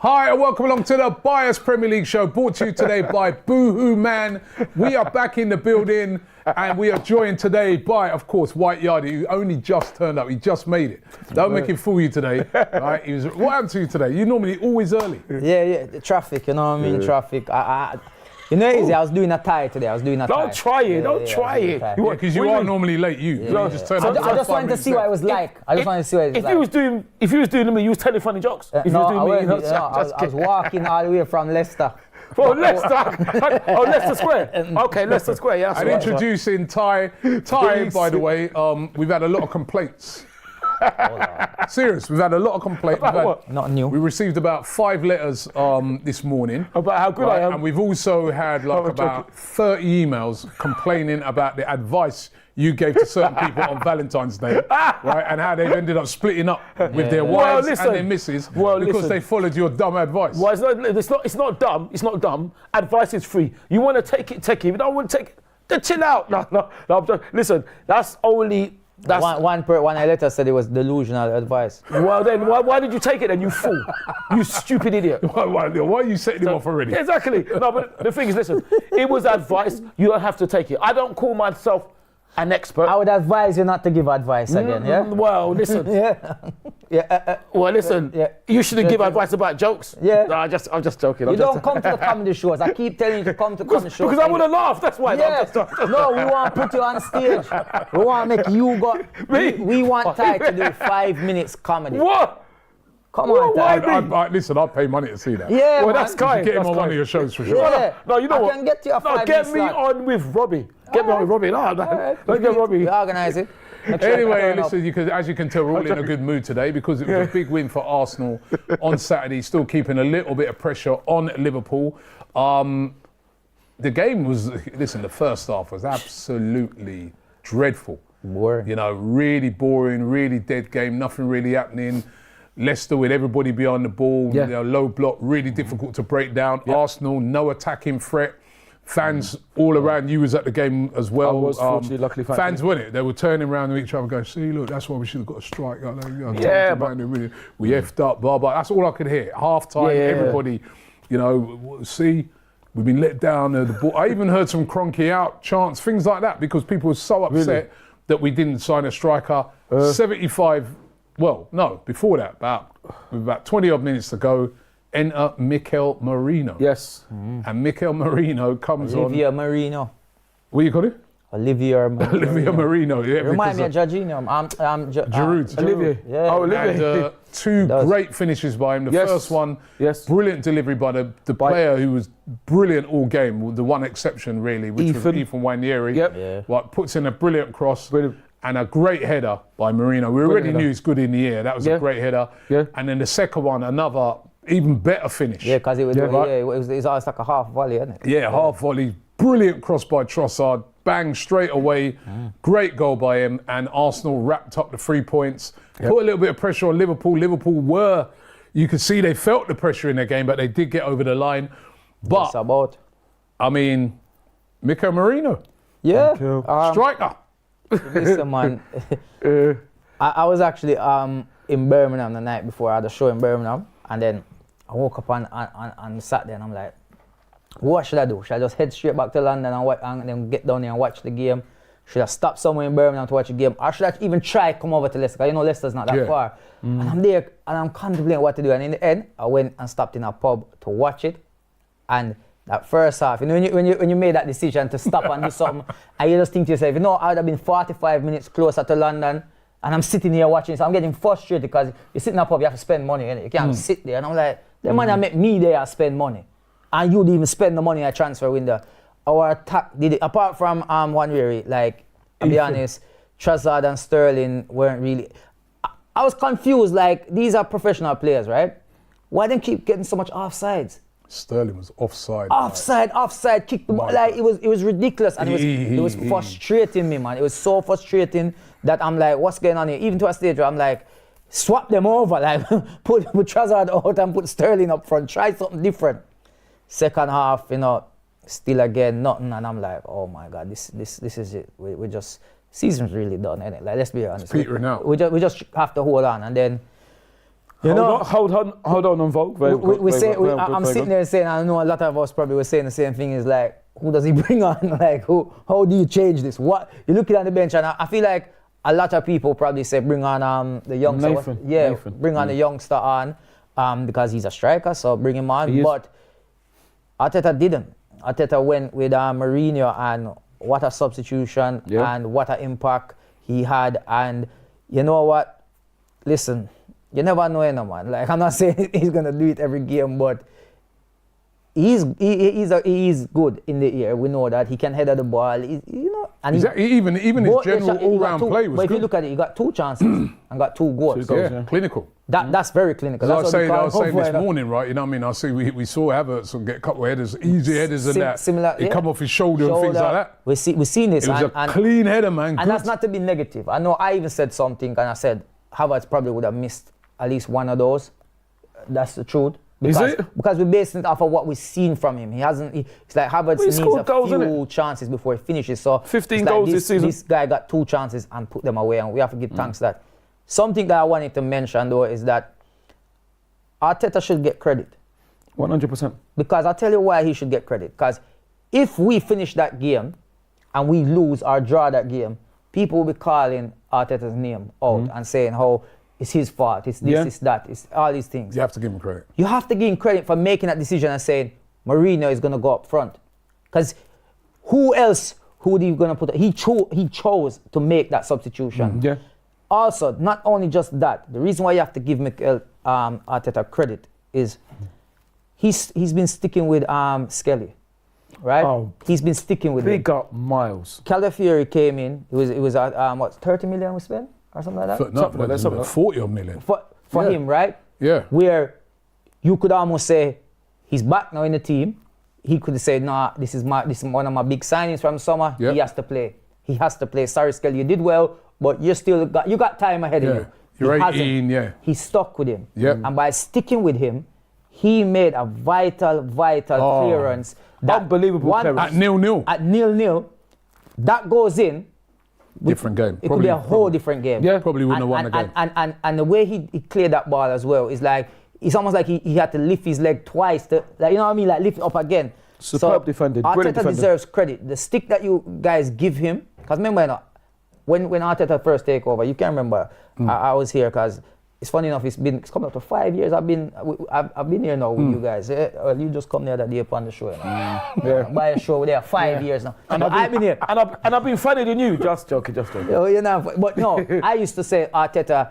Hi and welcome along to the Bias Premier League show, brought to you today by Boohooman. We are back in the building and we are joined today by, of course, White Yardie, who only just turned up. He just made it. Don't make him fool you today. Right? What happened to you today? You're normally always early. Yeah, the traffic, you know what I mean? Traffic. You know, easy. I was doing a tie today. Don't try it. Don't try it. Because you are normally late. You just turn up. I just wanted to see what it was like. I just wanted to see what it was like. If he was doing me, you was telling funny jokes. I was walking all the way from Leicester. From Leicester? Oh, Leicester Square. Okay, Leicester Square, yeah. And introducing Ty, by the way, we've had a lot of complaints. Serious, we've had a lot of complaints. Not new. We received about 5 letters this morning. About how good I am. And we've also had about 30 emails complaining about the advice you gave to certain people on Valentine's Day, right? And how they've ended up splitting up with their wives and their misses because they followed your dumb advice. Well, it's not dumb. It's not dumb. Advice is free. You want to take it, take it. If you don't want to take it, then chill out. No, listen, that's only... One letter said it was delusional advice. Well then, why did you take it then, you fool? You stupid idiot. Why are you setting him off already? Exactly. No, but the thing is, listen, it was advice, you don't have to take it. I don't call myself an expert. I would advise you not to give advice again, yeah? Well, listen. Well, listen, you shouldn't give advice about jokes. Yeah. No, I'm just joking. You don't come to the comedy shows. I keep telling you to come to comedy shows. Because I want to laugh, that's why. Yeah. No, we want to put you on stage. We want to make you go. We want Ty to do 5 minutes comedy. What? Come on, Ty. Listen, I'll pay money to see that. Yeah, well, that's kind. Get him on one of your shows for sure. Yeah. No, you know what? I can get you a 5 minutes. Get me on with Robbie. Get me on with Robbie. No, don't get Robbie. We organise it. Anyway, listen, as you can tell, we're all in a good mood today because it was a big win for Arsenal on Saturday, still keeping a little bit of pressure on Liverpool. The game was, listen, the first half was absolutely dreadful. Boring. You know, really boring, really dead game, nothing really happening. Leicester with everybody behind the ball, you know, low block, really difficult to break down. Arsenal, no attacking threat. Fans all around you was at the game as well. I was fortunately, luckily. Fans weren't it? They were turning around to each other going, see, look, that's why we should have got a strike. But we effed up, blah, blah. That's all I could hear. Half time, everybody, you know, see, we've been let down. The ball. I even heard some Cronky out chants, things like that, because people were so upset that we didn't sign a striker. 75, well, no, before that, about 20 odd minutes to go. Enter Mikel Merino. Yes. And Mikel Merino comes Olivia Merino. What you call it? Olivia Merino. Yeah, remind me of Jorginho. Giroud. Olivier. Yeah. Oh, Olivier. And 2 great finishes by him. The first one, brilliant delivery by the player who was brilliant all game. The one exception, really, which was Ethan Wanieri. Like, puts in a brilliant cross. And a great header by Merino. We already knew he's good in the air. That was a great header. And then the second one, another even better finish. Yeah, because it was almost like a half volley, isn't it? Yeah, half volley. Brilliant cross by Trossard. Bang, straight away. Great goal by him. And Arsenal wrapped up the 3 points. Put a little bit of pressure on Liverpool. Liverpool were, you could see they felt the pressure in their game, but they did get over the line. But, I mean, Mikel Merino. Yeah. Striker. Listen, man. I was actually in Birmingham the night before. I had a show in Birmingham. And then I woke up on Saturday and I'm like, what should I do? Should I just head straight back to London and then get down here and watch the game? Should I stop somewhere in Birmingham to watch the game? Or should I even try come over to Leicester? Because you know Leicester's not that far. And I'm there and I'm contemplating what to do. And in the end, I went and stopped in a pub to watch it. And that first half, you know, when you made that decision to stop and do something, and you just think to yourself, you know, I would have been 45 minutes closer to London. And I'm sitting here watching, so I'm getting frustrated because you sit in a pub, you have to spend money, innit? You can't sit there. And I'm like, the money I make me there, I spend money. And you'd even spend the money at transfer window. Our attack did it, apart from one weary, like, I'll be honest, Trossard and Sterling weren't really. I was confused, like, these are professional players, right? Why they keep getting so much offsides? Sterling was offside. Offside, kicked the ball. Like, it was ridiculous. And it was frustrating me, man. It was so frustrating that I'm like, what's going on here? Even to a stage where I'm like, swap them over. Like, put Trossard out and put Sterling up front. Try something different. Second half, you know, still again, nothing. And I'm like, oh my God, this is it. We just, season's really done, innit? Like, let's be honest. It's petering out. We just have to hold on. And then You know, hold on, Volk. I'm sitting there saying, I know a lot of us probably were saying the same thing. Is like, who does he bring on? Like, how do you change this? What you looking at the bench, and I feel like a lot of people probably say bring on the youngster. Nathan. Bring on the youngster on because he's a striker, so bring him on. But Arteta didn't. Arteta went with Merino, and what a substitution and what an impact he had. And you know what? Listen. You never know, man. Like, I'm not saying he's gonna do it every game, but he's good in the air. We know that he can header the ball. And even his general all-round play was good. But if you look at it, he got 2 chances and got 2 goals. Clinical. That's very clinical. I was saying this morning, right? You know what I mean? I see we saw Havertz get a couple of headers, easy headers and that. Similar, it come off his shoulder and things like that. We've seen this. It was a clean header, man. And that's not to be negative. I know I even said something, and I said Havertz probably would have missed at least one of those. That's the truth. Because we're basing it off of what we've seen from him. It's like Havertz needs a few chances before he finishes. So 15 goals this season. This guy got 2 chances and put them away, and we have to give thanks to that. Something that I wanted to mention though is that Arteta should get credit. 100%. Because I'll tell you why he should get credit. Because if we finish that game and we lose or draw that game, people will be calling Arteta's name out and saying how it's his fault, it's this, it's that, it's all these things. You have to give him credit. You have to give him credit for making that decision and saying Merino is going to go up front. Because who else would he going to put? He chose to make that substitution. Also, not only just that, the reason why you have to give Mikel Arteta credit is he's been sticking with Skelly, right? Oh, he's been sticking with him. Big up Miles. Calafiori came in. It was what 30 million we spent or something like that. Something 40 million for him, right? Yeah. Where you could almost say he's back now in the team. He could say, nah, this is one of my big signings from summer. He has to play. He has to play. Sorry, Skelly, you did well, but you got time ahead of you. You're 18, He stuck with him. And by sticking with him, he made a vital clearance. Unbelievable clearance. At 0-0. At 0-0. That goes in. Different game. It could be a whole different game. Yeah, probably wouldn't have won the game. And the way he cleared that ball as well is like, it's almost like he had to lift his leg twice to, like, you know what I mean, like lift it up again. Superb defended. Arteta deserves credit. The stick that you guys give him, because remember, when Arteta first take over, you can remember, I was here because it's funny enough, it's coming up to 5 years. I've been here now with you guys. Well, you just come the other day upon the show. By a show there 5 years now. And I've been here. And I've been funnier than you. Just joking. But no, I used to say Arteta,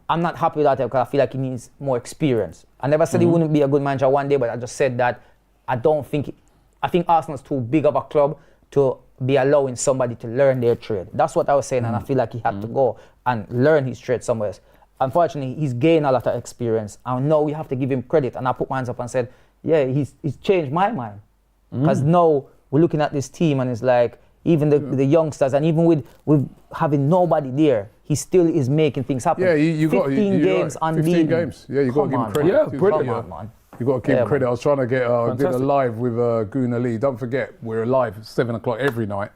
I'm not happy with Arteta because I feel like he needs more experience. I never said he wouldn't be a good manager one day, but I just said that I think Arsenal's too big of a club to be allowing somebody to learn their trade. That's what I was saying, and I feel like he had to go and learn his trade somewhere else. Unfortunately, he's gained a lot of experience, and now we have to give him credit. And I put my hands up and said, yeah, he's changed my mind. Because now we're looking at this team, and it's like, even the youngsters, and even with having nobody there, he still is making things happen. Yeah, you got 15 games unbeaten. 15 games. Yeah, you got to give him credit. Yeah, brilliant. Come on, man. You got to give him credit. I was trying to get did a live with Guna Lee. Don't forget, we're live at 7 o'clock every night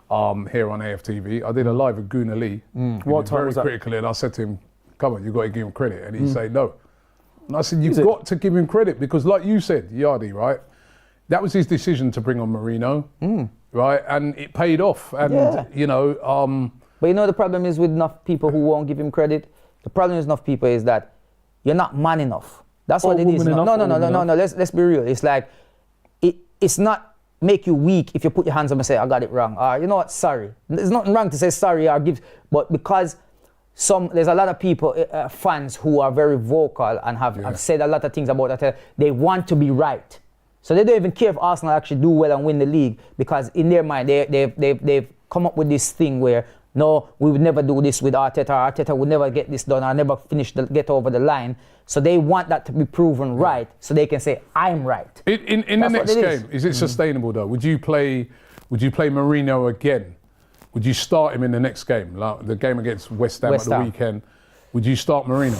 here on AFTV. I did a live with Guna Lee. What time was that? Very critically, and I said to him, "Come on, you got to give him credit." And he said, "No." And I said, "You've got to give him credit because, like you said, Yardi, right? That was his decision to bring on Merino, right? And it paid off. And you know, but you know the problem is with enough people who won't give him credit. The problem with enough people is that you're not man enough. That's what it is. No. Let's be real. It's like it's not make you weak if you put your hands up and say I got it wrong. You know what? Sorry. There's nothing wrong to say sorry or give, but because there's a lot of people, fans who are very vocal and have said a lot of things about that. They want to be right, so they don't even care if Arsenal actually do well and win the league because in their mind they've come up with this thing where. No, we would never do this with Arteta. Arteta would never get this done. I never get over the line. So they want that to be proven right, so they can say I'm right. In the next game, is it sustainable though? Would you play Merino again? Would you start him in the next game, like the game against West Ham at the weekend? Would you start Merino?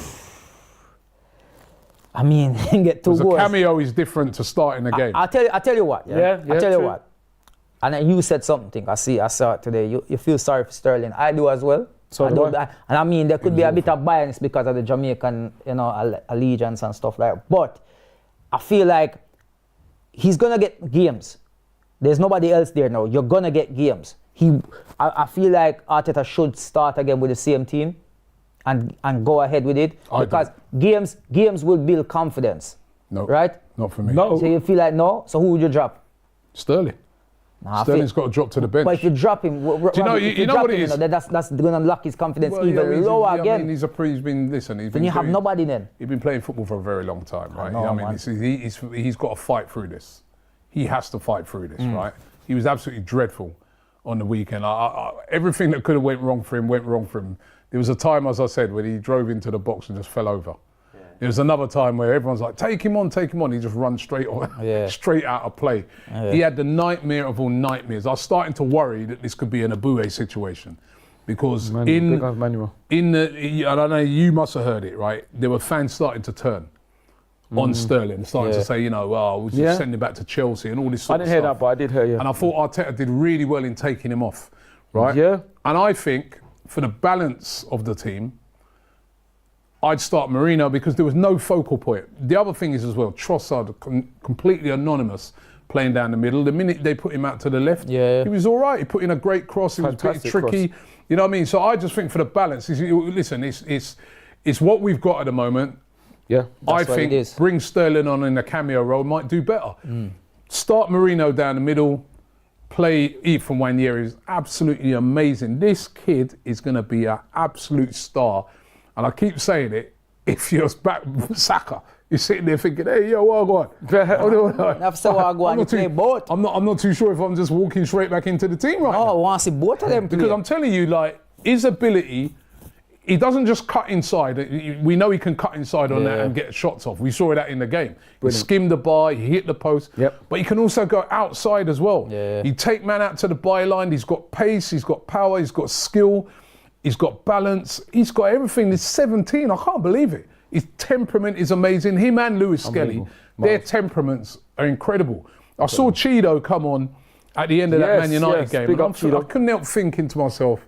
I mean, get 2 goals. The cameo is different to starting the game. I'll tell you what. I'll tell you what. And then you said something. I saw it today. You feel sorry for Sterling. I do as well. So and I mean, there could be a bit of bias because of the Jamaican, allegiance and stuff like that. But I feel like he's gonna get games. There's nobody else there now. You're gonna get games. I feel like Arteta should start again with the same team and go ahead with it because games will build confidence. No, right? Not for me. No. So you feel like no? So who would you drop? Sterling. Sterling's got to drop to the bench. But if you drop him, do you know what it is? That's going to lock his confidence even lower again. I mean, Then you have nobody then. He's been playing football for a very long time, right? I know, he's got to fight through this. He has to fight through this, right? He was absolutely dreadful on the weekend. Everything that could have went wrong for him went wrong for him. There was a time, as I said, when he drove into the box and just fell over. Yeah. There was another time where everyone's like, take him on. He just runs straight out of play. Yeah. He had the nightmare of all nightmares. I was starting to worry that this could be an Abué situation. Because I don't know, you must have heard it, right? There were fans starting to turn on Sterling, starting to say, we'll just send him back to Chelsea and all this sort of stuff. I didn't hear that, but I did hear you. And I thought Arteta did really well in taking him off, right? Yeah. And I think for the balance of the team, I'd start Merino because there was no focal point. The other thing is as well, Trossard, completely anonymous, playing down the middle. The minute they put him out to the left, he was all right. He put in a great cross. He was a bit tricky. Cross. You know what I mean? So I just think for the balance, listen, it's what we've got at the moment. Yeah, I think bring Sterling on in a cameo role might do better. Start Merino down the middle. Play Ethan Wanyeri is absolutely amazing. This kid is going to be an absolute star. And I keep saying it, if you're back Saka, you're sitting there thinking, hey, yo, what I'm not too sure if I'm just walking straight back into the team right now. I want to see both of them play. Because I'm telling you, like, his ability, he doesn't just cut inside. We know he can cut inside on that and get shots off. We saw that in the game. Brilliant. He skimmed the bar, he hit the post. Yep. But he can also go outside as well. Yeah. He'd take man out to the byline. He's got pace, he's got power, he's got skill, he's got balance. He's got everything. He's 17. I can't believe it. His temperament is amazing. Him and Lewis Skelly, their temperaments are incredible. I saw Cheeto come on at the end of that Man United game. And I couldn't help thinking to myself,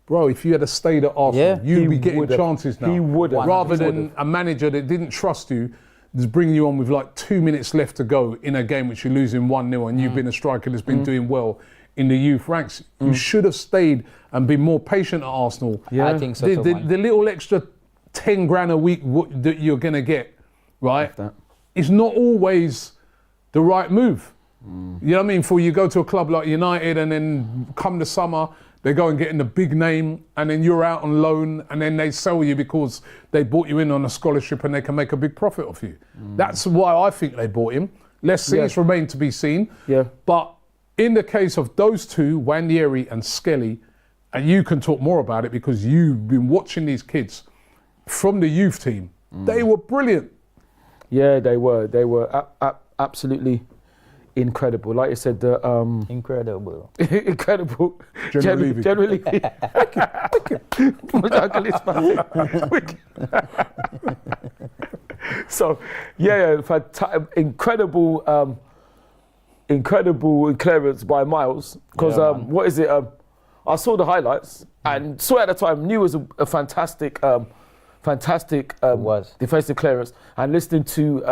bro, if you had stayed at Arsenal, you'd be getting chances now. He would have. Rather than a manager that didn't trust you, is bringing you on with like 2 minutes left to go in a game which you're losing 1-0 and you've been a striker that's been doing well in the youth ranks. You should have stayed and been more patient at Arsenal. Yeah. I think so the little extra 10 grand a week that you're going to get, right, it's not always the right move. You know what I mean? For you go to a club like United and then come the summer, they go and get in the big name and then you're out on loan and then they sell you because they bought you in on a scholarship and they can make a big profit off you. That's why I think they bought him. Let's see, it's remained to be seen. Yeah. But in the case of those two, Wanyeri and Skelly, and you can talk more about it because you've been watching these kids from the youth team, they were brilliant. Yeah, they were. They were absolutely incredible. Like you said, the incredible. Incredible. Generally. So, incredible clearance by Miles. Because what is it? I saw the highlights and saw at the time, knew it was a fantastic defensive clearance. And listening to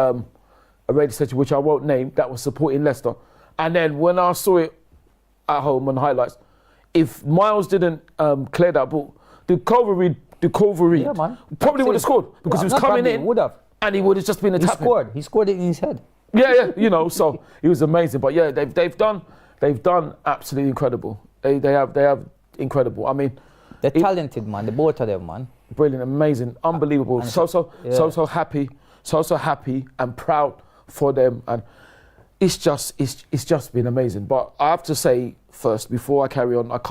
a radio station, which I won't name, that was supporting Leicester. And then when I saw it at home on highlights, if Miles didn't clear that ball, the cavalry probably would have scored because he was coming in and he would have just been a tap. He scored it in his head. Yeah, so it was amazing. But yeah, they've done absolutely incredible. They have incredible. I mean, they're talented, man. The both of them, man. Brilliant, amazing, unbelievable. So happy and proud for them, and it's just been amazing. But I have to say first, before I carry on, I've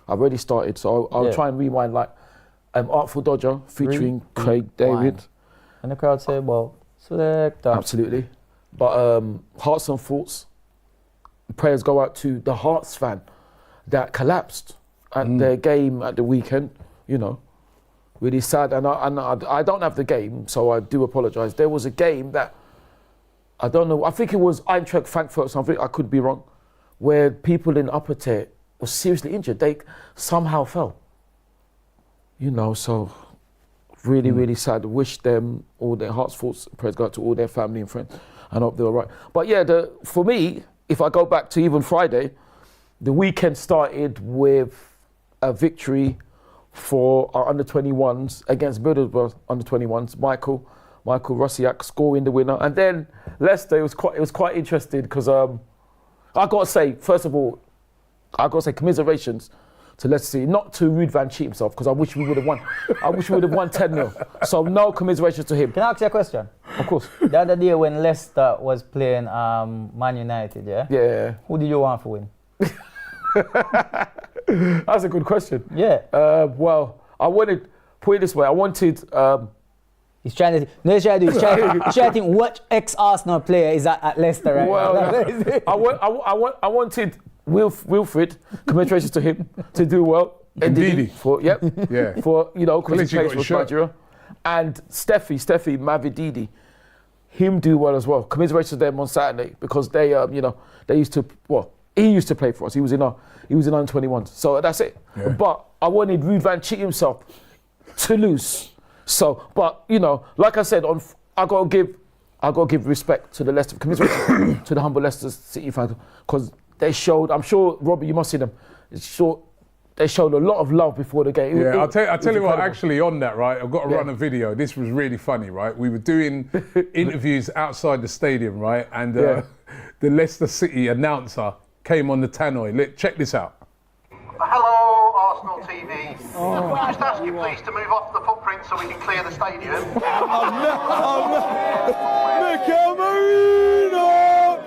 already started, so I'll try and rewind like Artful Dodger featuring Craig David. And the crowd say, well, selector. Absolutely. But Hearts and Thoughts, prayers go out to the Hearts fan that collapsed at their game at the weekend, Really sad, and I don't have the game, so I do apologise. There was a game that, I don't know, I think it was Eintracht Frankfurt or something, I could be wrong, where people in upper tier were seriously injured. They somehow fell. you know, so really, really sad. Wish them all their hearts, thoughts, prayers go out to all their family and friends. I hope they're all right. But yeah, for me, if I go back to even Friday, the weekend started with a victory for our under-21s against Middlesbrough under-21s. Michael Rosiak scoring the winner. And then Leicester, it was quite interesting because I got to say, first of all, commiserations to Leicester City, not to Ruud van Cheat himself, because I wish we would have won. I wish we would have won 10-0. So no commiserations to him. Can I ask you a question? Of course. The other day when Leicester was playing Man United, yeah? Yeah. Who did you want to win? That's a good question. Yeah. Well, put it this way, I wanted... He's trying to think what ex-Arsenal player is at Leicester right now. Well, I wanted Wilfred, commiserations to him, to do well. Ndidi. For, you know, because he At least plays he got for Nigeria. And Steffi Mavididi, him do well as well. Commiserations to them on Saturday because they, you know, he used to play for us. He was in under-21s. So that's it. Yeah. But I wanted Ruud van Cheat himself to lose. So, but you know, like I said, I got to give respect to the Leicester commiserations to the humble Leicester City fans because they showed. I'm sure Robbie, you must see them. They showed a lot of love before the game. Yeah, I'll tell you what. Actually, on that, right, I've got to run a video. This was really funny, right? We were doing interviews outside the stadium, right, and the Leicester City announcer came on the tannoy. Check this out. Hello, Arsenal TV. Just ask you please to move off the footprint so we can clear the stadium. Mikel Merino!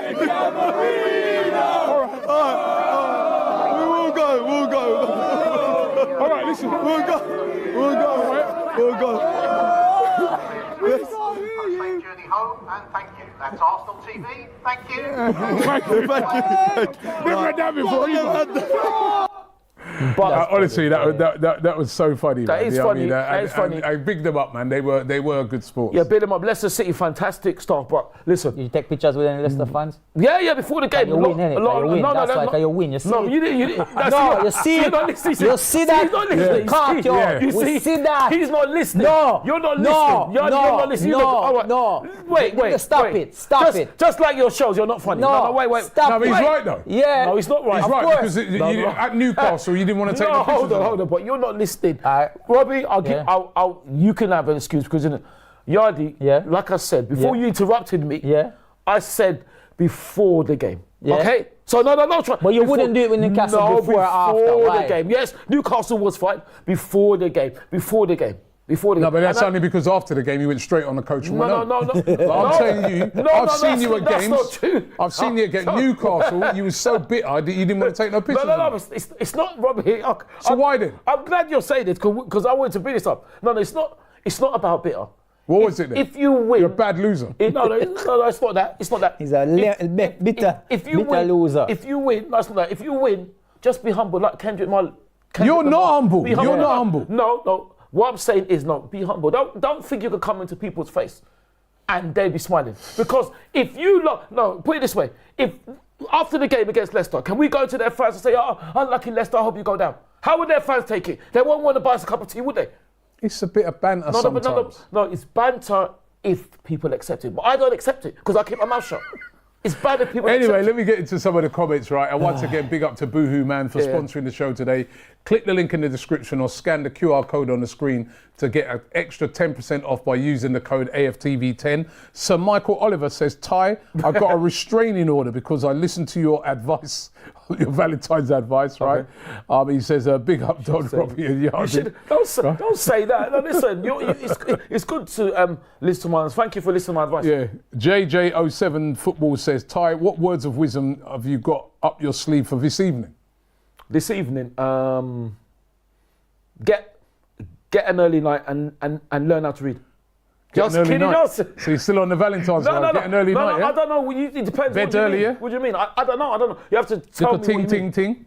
Mikel Merino! We'll go. All right, listen. We'll go. Safe journey home and thank you. That's Arsenal TV. Thank you. Thank you. Never had that before either. But honestly, that was so funny. That is funny. That is funny. I bigged them up, man. They were good sports. Yeah, big them up. Leicester City, fantastic stuff. But listen, Did you take pictures with any Leicester fans? yeah, before the game. You win, innit? You win. That's like you win. You see? No, you didn't. No, you see it. You see that? He's not listening. Can't you? We see that. He's not listening. No. You're not listening. You're not listening. No. Wait. Stop it. Just like your shows, you're not funny. No, wait. Stop No, but he's right though. Yeah. No, he's not right. He's right course. because at Newcastle you didn't want to take the pictures. Hold on. But you're not listening. Alright. Robbie, you can have an excuse because Yardi, like I said, before you interrupted me, I said before the game. Yeah. Okay? So no. But you wouldn't do it with Newcastle before or after. Before Why? the game. Yes, Newcastle was fine before the game. No, but that's only because after the game you went straight on the coach and went on. No. I'm telling you, I've seen you at That's games. not true. I've seen you at Newcastle. You were so bitter that you didn't want to take no pictures. No, it's not, Robbie. So why then? I'm glad you're saying this because I wanted to bring this up. No, it's not about bitter. What was it then? If you win, you're a bad loser. No, it's not that. It's not that. He's a bitter loser. If you win, that's not that. If you win, just be humble, like Kendrick Lamar. You're not humble. You're not humble. No. What I'm saying is, no, be humble. Don't think you can come into people's face and they be smiling. Because if you put it this way. If after the game against Leicester, can we go to their fans and say, "Oh, unlucky Leicester, I hope you go down"? How would their fans take it? They won't want to buy us a cup of tea, would they? It's a bit of banter sometimes. No, it's banter if people accept it. But I don't accept it because I keep my mouth shut. It's bad if people Anyway, accept let me get into some of the comments, right? And once again, big up to Boohooman for sponsoring the show today. Click the link in the description or scan the QR code on the screen to get an extra 10% off by using the code AFTV10. Sir Michael Oliver says, Ty, I got a restraining order because I listened to your advice, your Valentine's advice, right? He says, big up Don Robbie and Yardi. Don't say that. No, listen, it's good to listen to my advice. Thank you for listening to my advice. Yeah. JJ07 Football says, Ty, what words of wisdom have you got up your sleeve for this evening? This evening, get an early night and learn how to read. Just kidding. So you're still on the Valentine's night? Get an early night, yeah? I don't know. It depends. Bed early, yeah? What do you mean? I don't know. You have to tell me what you mean. Ting.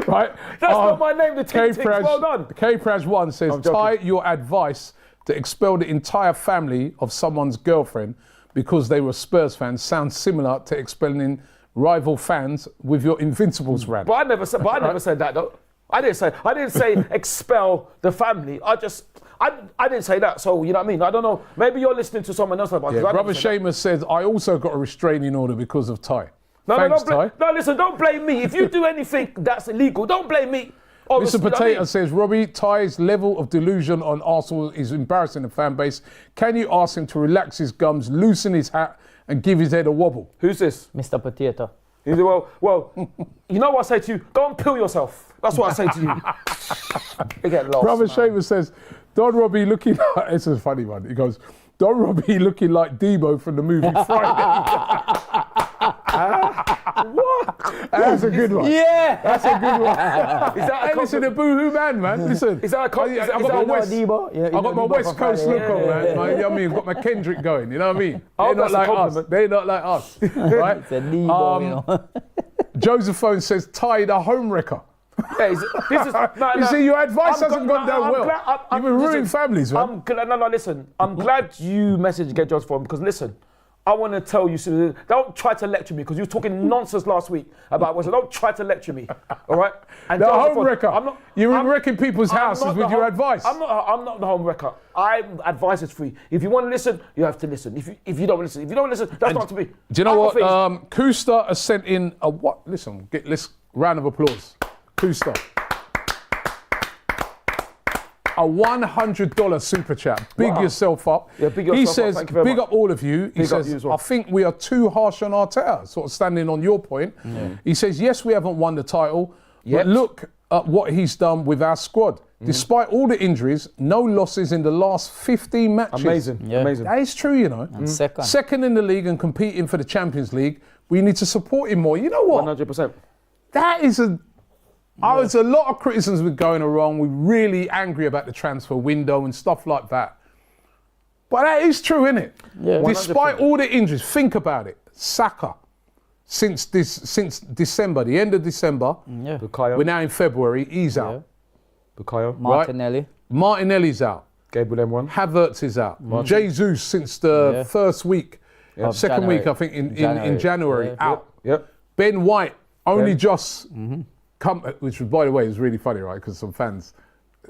Right? That's not my name, the Ting Ting. Well done. K-Praj1 says, Ty, your advice to expel the entire family of someone's girlfriend because they were Spurs fans sounds similar to expelling rival fans with your Invincibles rant. But I never said that though. I didn't say expel the family. I didn't say that. So you know what I mean? I don't know. Maybe you're listening to someone else about it. Yeah, Brother Seamus says, I also got a restraining order because of Ty. No, Thanks, Ty. no, listen, don't blame me. If you do anything that's illegal, don't blame me. Obviously, Mr. you know what I Potato mean? says, Robbie, Ty's level of delusion on Arsenal is embarrassing the fan base. Can you ask him to relax his gums, loosen his hat, and give his head a wobble? Who's this? Mr. Potato. He said, well, you know what I say to you? Go and peel yourself. That's what I say to you. You get lost, Brother man. Seamus says, Don Robbie looking like, it's a funny one. He goes, Don Robbie looking like Debo from the movie Friday. What? That's a good one. Yeah! That's a good one. Is that a Hey, listen, the Boohooman, man. Listen. Is that a I got my West, Debo? Yeah, I got my West Coast look on, man. You know what I mean? Got my Kendrick going, you know what I mean? Oh, They're not that's a like us. compliment. They're not like us, right? It's a Debo, you know. Josephone says, Ty the home wrecker. Yeah, this is, no, You see, your advice hasn't gone down well. I'm You've glad- ruined families, man. Listen. I'm glad you messaged Get Jobs for him because listen, I want to tell you something. Don't try to lecture me because you were talking nonsense last week about West. Don't try to lecture me, all right? And The Joseph, home wrecker. You're wrecking people's I'm houses not with the your home- advice. I'm not the home wrecker. Advice is free. If you want to listen, you have to listen. If you don't listen, that's not to me. Do you know what? Other things- Kusta has sent in a what? Listen, let's round of applause. Kusta. A $100 super chat. Big Wow. yourself up. Yeah, big he yourself up. says, Thank you very big much. up all of you. He Big up says, you as well. I think we are too harsh on Arteta. Sort of standing on your point. He says, yes, we haven't won the title, Yet. but look at what he's done with our squad. Despite all the injuries, no losses in the last 15 matches. Amazing, Yeah. amazing. That is true, you know. And second. Second in the league and competing for the Champions League. We need to support him more. You know what? 100%. That is there's a lot of criticisms with going wrong. We're really angry about the transfer window and stuff like that. But that is true, isn't it? Yeah. Despite all the injuries, think about it. Saka, since December, the end of December, Yeah. Bukayo. we're now in February, he's out. Bukayo. Martinelli. Martinelli's out. Gabriel M1. Havertz is out. Jesus since the first week, second January. week, I think, in January, Yeah. out. Yep. Ben White only Ben. just come, which by the way is really funny, right? Because some fans,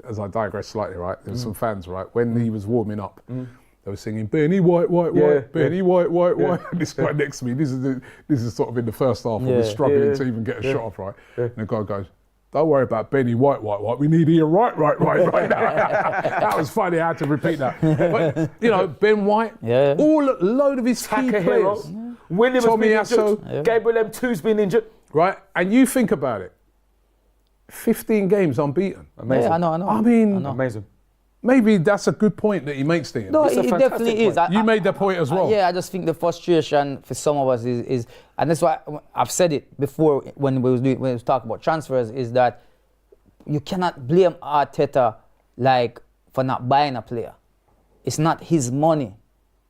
as I digress slightly, right? There were some fans, right? When he was warming up, they were singing Benny White, White, Yeah, White, Benny White, White, Yeah. White. And this guy next to me, this is sort of in the first half, when Yeah. we're struggling Yeah. to even get a shot off, right? Yeah. And the guy goes, don't worry about Benny White, White, White. We need here right now. That was funny. I had to repeat that. But, you know, Ben White, Yeah. a load of his key Takahiro. players, William Tommy has been injured. Asso. Gabriel M2's been injured. right? And you think about it, 15 games unbeaten. Amazing. Yeah, I know. I mean, Amazing. maybe that's a good point that he makes there. No, It's a it fantastic definitely is. point. You made that point as well. Yeah, I just think the frustration for some of us is and that's why I've said it before when we was talking about transfers, is that you cannot blame Arteta like for not buying a player. It's not his money.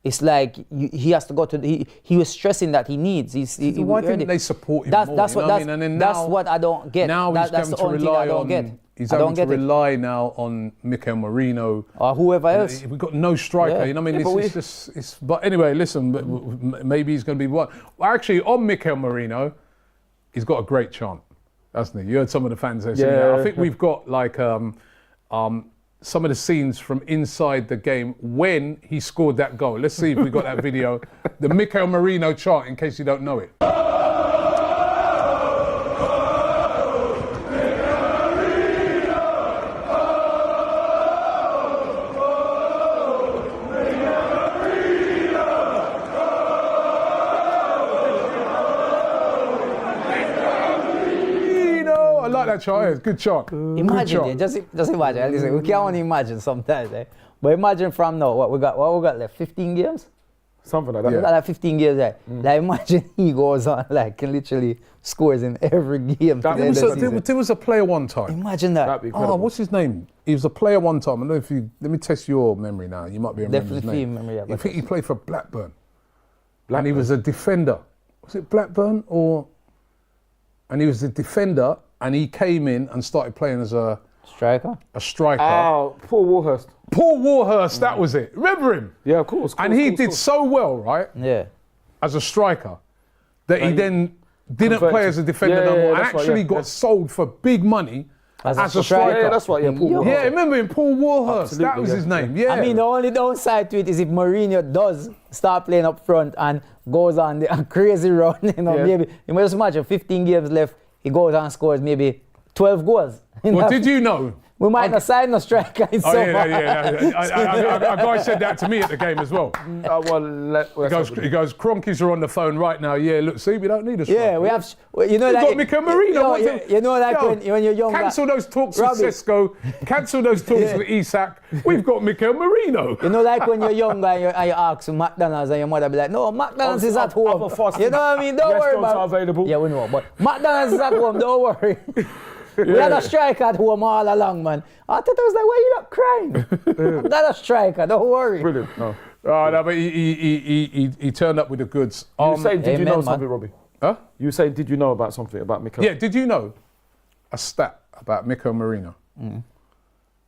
It's like he has to go to. He was stressing that he needs. So why didn't they support him more? That's you know what. I mean? And then That's now- what I don't get. Now he's That's having the to only thing I rely don't on. get. He's I having don't to get it. rely now on Mikel Merino. Or whoever else. We've got no striker. Yeah. You know what I Yeah, mean? but It's just. But anyway, listen. Maybe he's going to be one. Well, actually, on Mikel Merino, he's got a great chant, hasn't he? You heard some of the fans there singing that. I think we've got like some of the scenes from inside the game when he scored that goal. Let's see if we got that video. The Mikel Merino chant, in case you don't know it. I like that chant. Yeah, it's a good chant. Good Imagine chant. it. Just imagine. Listen, we can't only imagine sometimes. But imagine from now, what we got left? 15 games? Something like that. We got like 15 games there. Like imagine he goes on like can literally scores in every game. That to the end was of the season. There was a player one time. Imagine that. That'd be incredible. Oh, what's his name? He was a player one time. I don't know if you. Let me test your memory now. You might be able to remember his Definitely name. memory, yeah, I but- think he played for Blackburn. And he was a defender. Was it Blackburn or? And he was a defender, and he came in and started playing as a Striker? striker. Oh, Paul Warhurst. Paul Warhurst, that was it. Remember him? Yeah, of course. And he did so well, right, Yeah. as a striker, that he then didn't play as a defender no more, and that's right, actually got sold for big money as a striker. Yeah, that's right. Yeah, Paul Warhurst. Yeah, remember him, Paul Warhurst. Absolutely, That was his name. Yeah. I mean, the only downside to it is if Mourinho does start playing up front and goes on a crazy run, maybe, you must imagine 15 games left, he goes on and scores maybe 12 goals. Well, did you know? We might not sign no striker in summer. A guy said that to me at the game as well. He goes, Cronkies are on the phone right now. Yeah, look, see, we don't need a striker. Yeah, we have, We've got Mikel Merino. When you're young. Cancel those talks with Sesko. Cancel those talks with Isak. We've got Mikel Merino. You know, like when you're young and you ask for McDonald's and your mother be like, no, McDonald's is at home. You know what I mean? Don't worry about it. Available. Yeah, we know, but McDonald's is at home, don't worry. We had a striker at home all along, man. Arteta was like, why you not crying? We got a striker, don't worry. Brilliant. No. No, but he turned up with the goods. You were saying, did you know man. something, Robbie? Huh? You were saying, did you know about something about Mikel? Yeah, did you know a stat about Mikel Merino?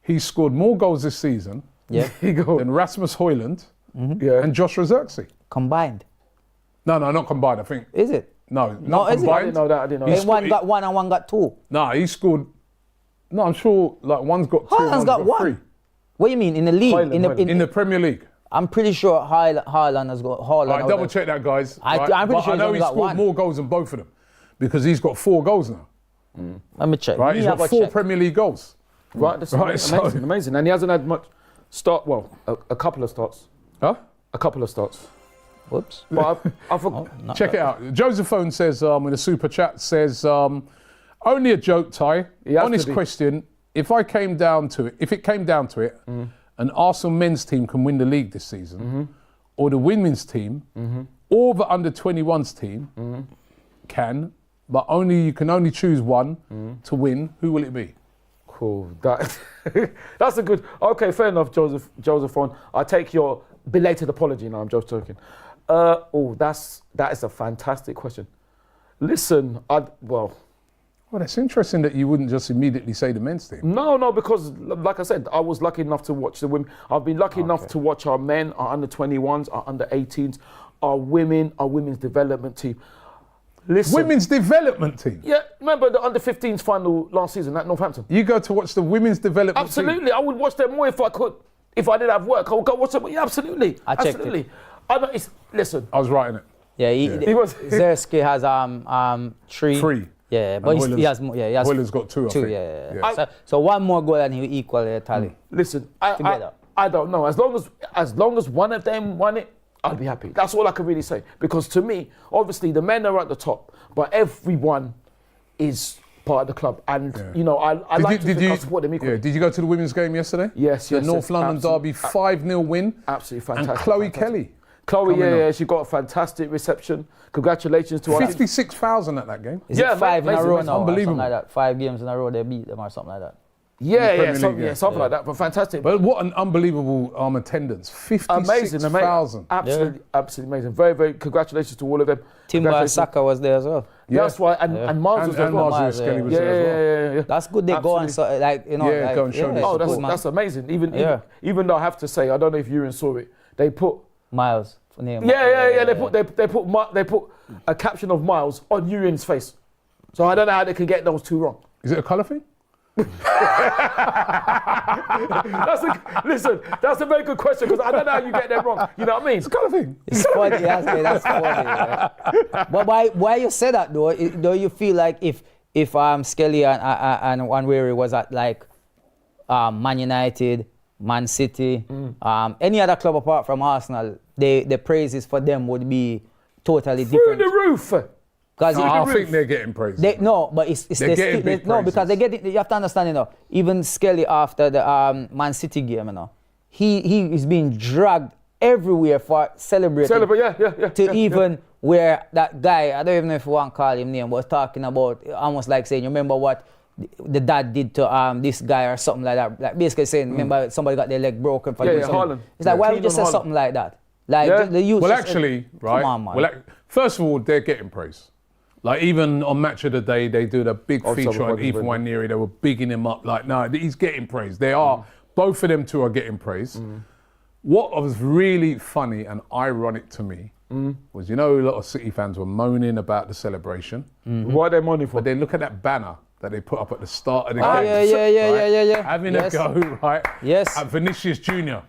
He scored more goals this season than Rasmus Højlund and Joshua Zirkzee. Combined. No, not combined, I think. Is it? No, not is it? combined. I didn't know that. I didn't know that. One got one and one got two. No, he scored. No, I'm sure like one's got two, Haaland's one's got one. three. What do you mean, in the league? Højlund. In the Premier League. I'm pretty sure Haaland has got Haaland. Right, double check that, guys. I'm pretty But sure I know he's he only got scored one. more goals than both of them because he's got 4 goals now. Let me check. Right, he's got 4 Premier League goals. Right, that's Right, amazing. And he hasn't had much start. Well, a couple of starts. Huh? A couple of starts. Whoops. But I forgot. Check it out. Josephone says in a super chat says only a joke, Ty. Honest question. If it came down to it, an Arsenal men's team can win the league this season, or the women's team, or the under 21s team can, but you can only choose one to win. Who will it be? Cool. That's a good. Okay, fair enough, Josephone. I take your belated apology now. I'm just joking. That is a fantastic question. Listen, Well, it's interesting that you wouldn't just immediately say the men's team. No, because like I said, I was lucky enough to watch the women. I've been lucky enough to watch our men, our under 21s, our under 18s, our women's development team. Listen, Women's development team? Yeah, remember the under 15s final last season at Northampton? You go to watch the women's development team? Absolutely, I would watch them more if I could. If I didn't have work, I would go watch them. Yeah, absolutely. Absolutely. Listen. I was writing it. Yeah, he was. Zerski has 3. 3. Yeah, but he has more. Yeah, he has Højlund's got 2. I think. Yeah. So one more goal and he will equal the tally. Listen, I don't know. As long as one of them won it, I'll be happy. That's all I can really say. Because to me, obviously the men are at the top, but everyone is part of the club, and I like to support them equally. Yeah. Did you go to the women's game yesterday? Yes. The North London derby 5-0 win. Absolutely fantastic. And Chloe Kelly. Chloe, she got a fantastic reception. Congratulations to her. 56,000 at that game. Is it 5 in a row now? Unbelievable. Something like that. 5 games in a row they beat them or something like that. Something like that. But fantastic. But what an unbelievable attendance. 56,000. Absolutely amazing. Very, very congratulations to all of them. Timber and Saka was there as well. Yeah. That's why, and Miles was there as well. Miles Kelly was there as well. Yeah. That's good. They go and go and show this. That's amazing. Even though I have to say, I don't know if you saw it. They put Miles. Name. Yeah. They put a caption of Miles on Urian's face. So I don't know how they can get those 2 wrong. Is it a colour thing? Listen, that's a very good question because I don't know how you get them wrong. You know what I mean? It's a colour thing. It's funny. That's funny. Yeah. But why you say that though? Do you feel like if Skelly and Wanweary was at like Man United, Man City, any other club apart from Arsenal, the praises for them would be totally different. Through the roof. I think they're getting praise. But they're getting big praises. because they get it. You have to understand, even Skelly after the Man City game, he is being dragged everywhere for celebrating. Where that guy, I don't even know if you want to call him name, was talking about almost like saying, you remember what the dad did to this guy or something like that. Like basically saying, remember somebody got their leg broken for doing something. Haaland. It's like, why would you say something like that? Like the youth. Well, actually, right. Come on, man. First of all, they're getting praise. Like even on Match of the Day, they did a big feature on Ethan Wannery. They were bigging him up. Like, no, he's getting praise. They are. Both of them two are getting praise. What was really funny and ironic to me was, you know, a lot of City fans were moaning about the celebration. What are they moaning for? But then look at that banner that they put up at the start of the Oh, game. yeah. Having Yes. a go, right? Yes. At Vinicius Jr.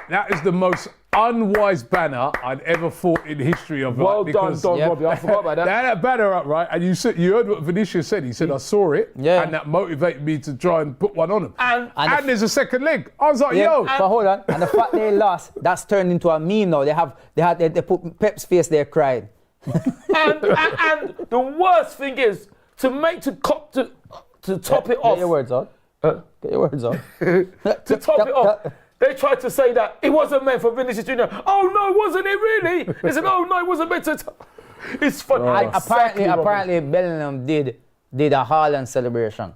That is the most unwise banner I'd ever thought in the history of. Well like, done, because Don Robbie. I forgot about They that. had that banner up, right? And you heard what Vinicius said. He said, I saw it, Yeah. and that motivated me to try and put one on him. And And there's a second leg. I was like, Yeah, yo. but hold on. And the fact they lost, that's turned into a meme now. They put Pep's face there crying. and the worst thing is to top it off. Get your words out. Get your words out. To top it off, they tried to say that it wasn't meant for Vinicius Jr. Oh no, wasn't it really? They said, oh no, it wasn't meant to. It's funny. Apparently, Bellingham did a Haaland celebration.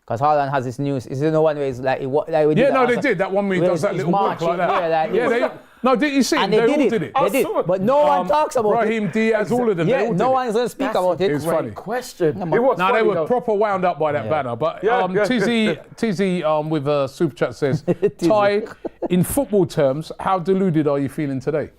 Because Haaland has this news. Is the one where it's like, They did. That one where he does that little walk like that. No, didn't you see? And They they all did did it. it. They did. But no one talks about Raheem it. Diaz, all of them. Yeah, they all did no it. one's going to speak about it. It was funny. Question. Yeah, It was No, funny, they were though. proper wound up by that banner. But Tizzy with a super chat says, Ty, in football terms, how deluded are you feeling today?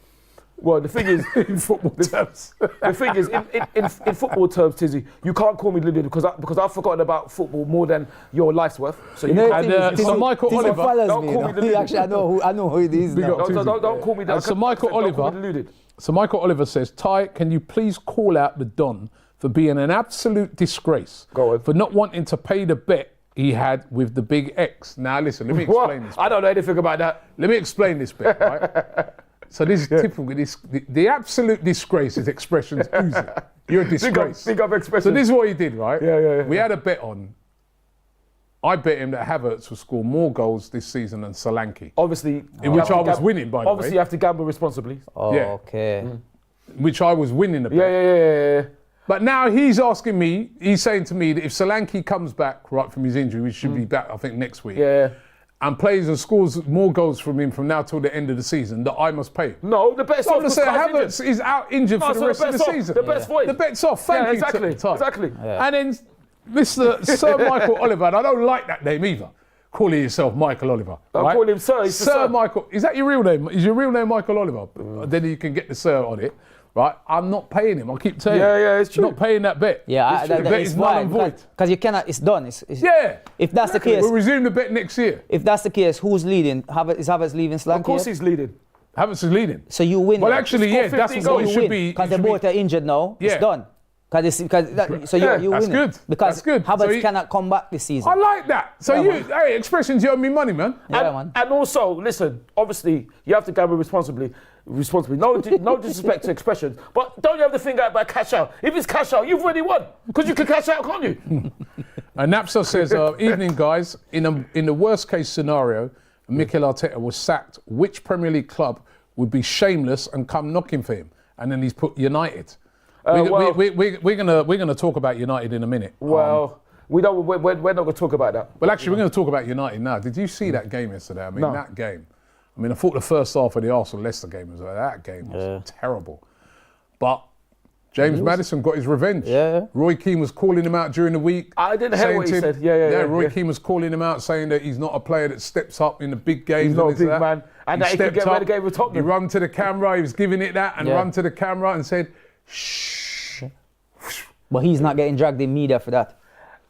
Well, the thing is, In football terms. the thing is, in football terms, Tizzy, you can't call me deluded because I've forgotten about football more than your life's worth. So you know, can't. And Sir Michael Tizzy Oliver. follows Don't me, call you me know. deluded. Actually, I know who it is now. up. Don't call me that. Sir Michael Don't call Oliver. me deluded. So Michael Oliver says, Ty, can you please call out the Don for being an absolute disgrace Go on. for not wanting to pay the bet he had with the big X? Now listen, let me explain this. I don't know anything about that. Let me explain this bit, right? So this is typical. The absolute disgrace is expressions oozing. You're a disgrace. Big up expression. So this is what he did, right? Yeah. We had a bet on. I bet him that Havertz will score more goals this season than Solanke. Obviously, In which I was winning, by the Obviously, you way. have to gamble responsibly. Oh, Yeah. okay. Which I was winning the bet. Yeah. But now he's asking me, he's saying to me that if Solanke comes back right from his injury, which should be back, I think, next week, Yeah. and plays and scores more goals from him from now till the end of the season, that I must pay. No, the bet's I'm off. going to say Havertz is out injured for the rest of the season. The bet's void. The bet's off. Thank you. exactly. Ty. Exactly. And then Mr. Sir Michael Oliver, and I don't like that name either. Calling yourself Michael Oliver. Don't right? call him Sir. He's the Sir Sir. Michael. Is that your real name? Is your real name Michael Oliver? Then you can get the Sir on it. Right? I'm not paying him. I keep telling you. Yeah, it's true. Not paying that bet. Yeah, the bet is null and void. Because you cannot, it's done. Yeah. If that's the case, We'll resume the bet next year. if that's the case, who's leading? Is Havertz leaving Solanke? Of course, he's leading. Havertz is leading. So you win. Well, then. actually, Score yeah, that's 15 what it goals. should be. Because they both are injured now. Yeah. It's done. So you that's win. good. Because That's good. Havertz So he- cannot come back this season. I like that. So Yeah, hey, expressions, you owe me money, man. Yeah, man. And also, listen, obviously, you have to gamble responsibly. No disrespect to expressions, but don't you have to think about cash out? If it's cash out, you've already won because you can cash out, can't you? And Napsa says, evening guys, in the worst case scenario, Mikel Arteta was sacked, which Premier League club would be shameless and come knocking for him? And then he's put United. We're gonna talk about United in a minute. Well, we're not going to talk about that. Well, actually, we're going to talk about United now. Did you see that game yesterday? I mean, No. that game. I mean, I thought the first half of the Arsenal-Leicester game was that game was terrible. But James Maddison got his revenge. Yeah. Roy Keane was calling him out during the week. I didn't hear saying what he to him- said. Yeah. Roy Keane was calling him out, saying that he's not a player that steps up in the big games. He's not a and this big and man, and that he could stepped get up, relegated with Tottenham. He run to the camera, he was giving it that, and Yeah. run to the camera and said, shh. But he's not getting dragged in media for that.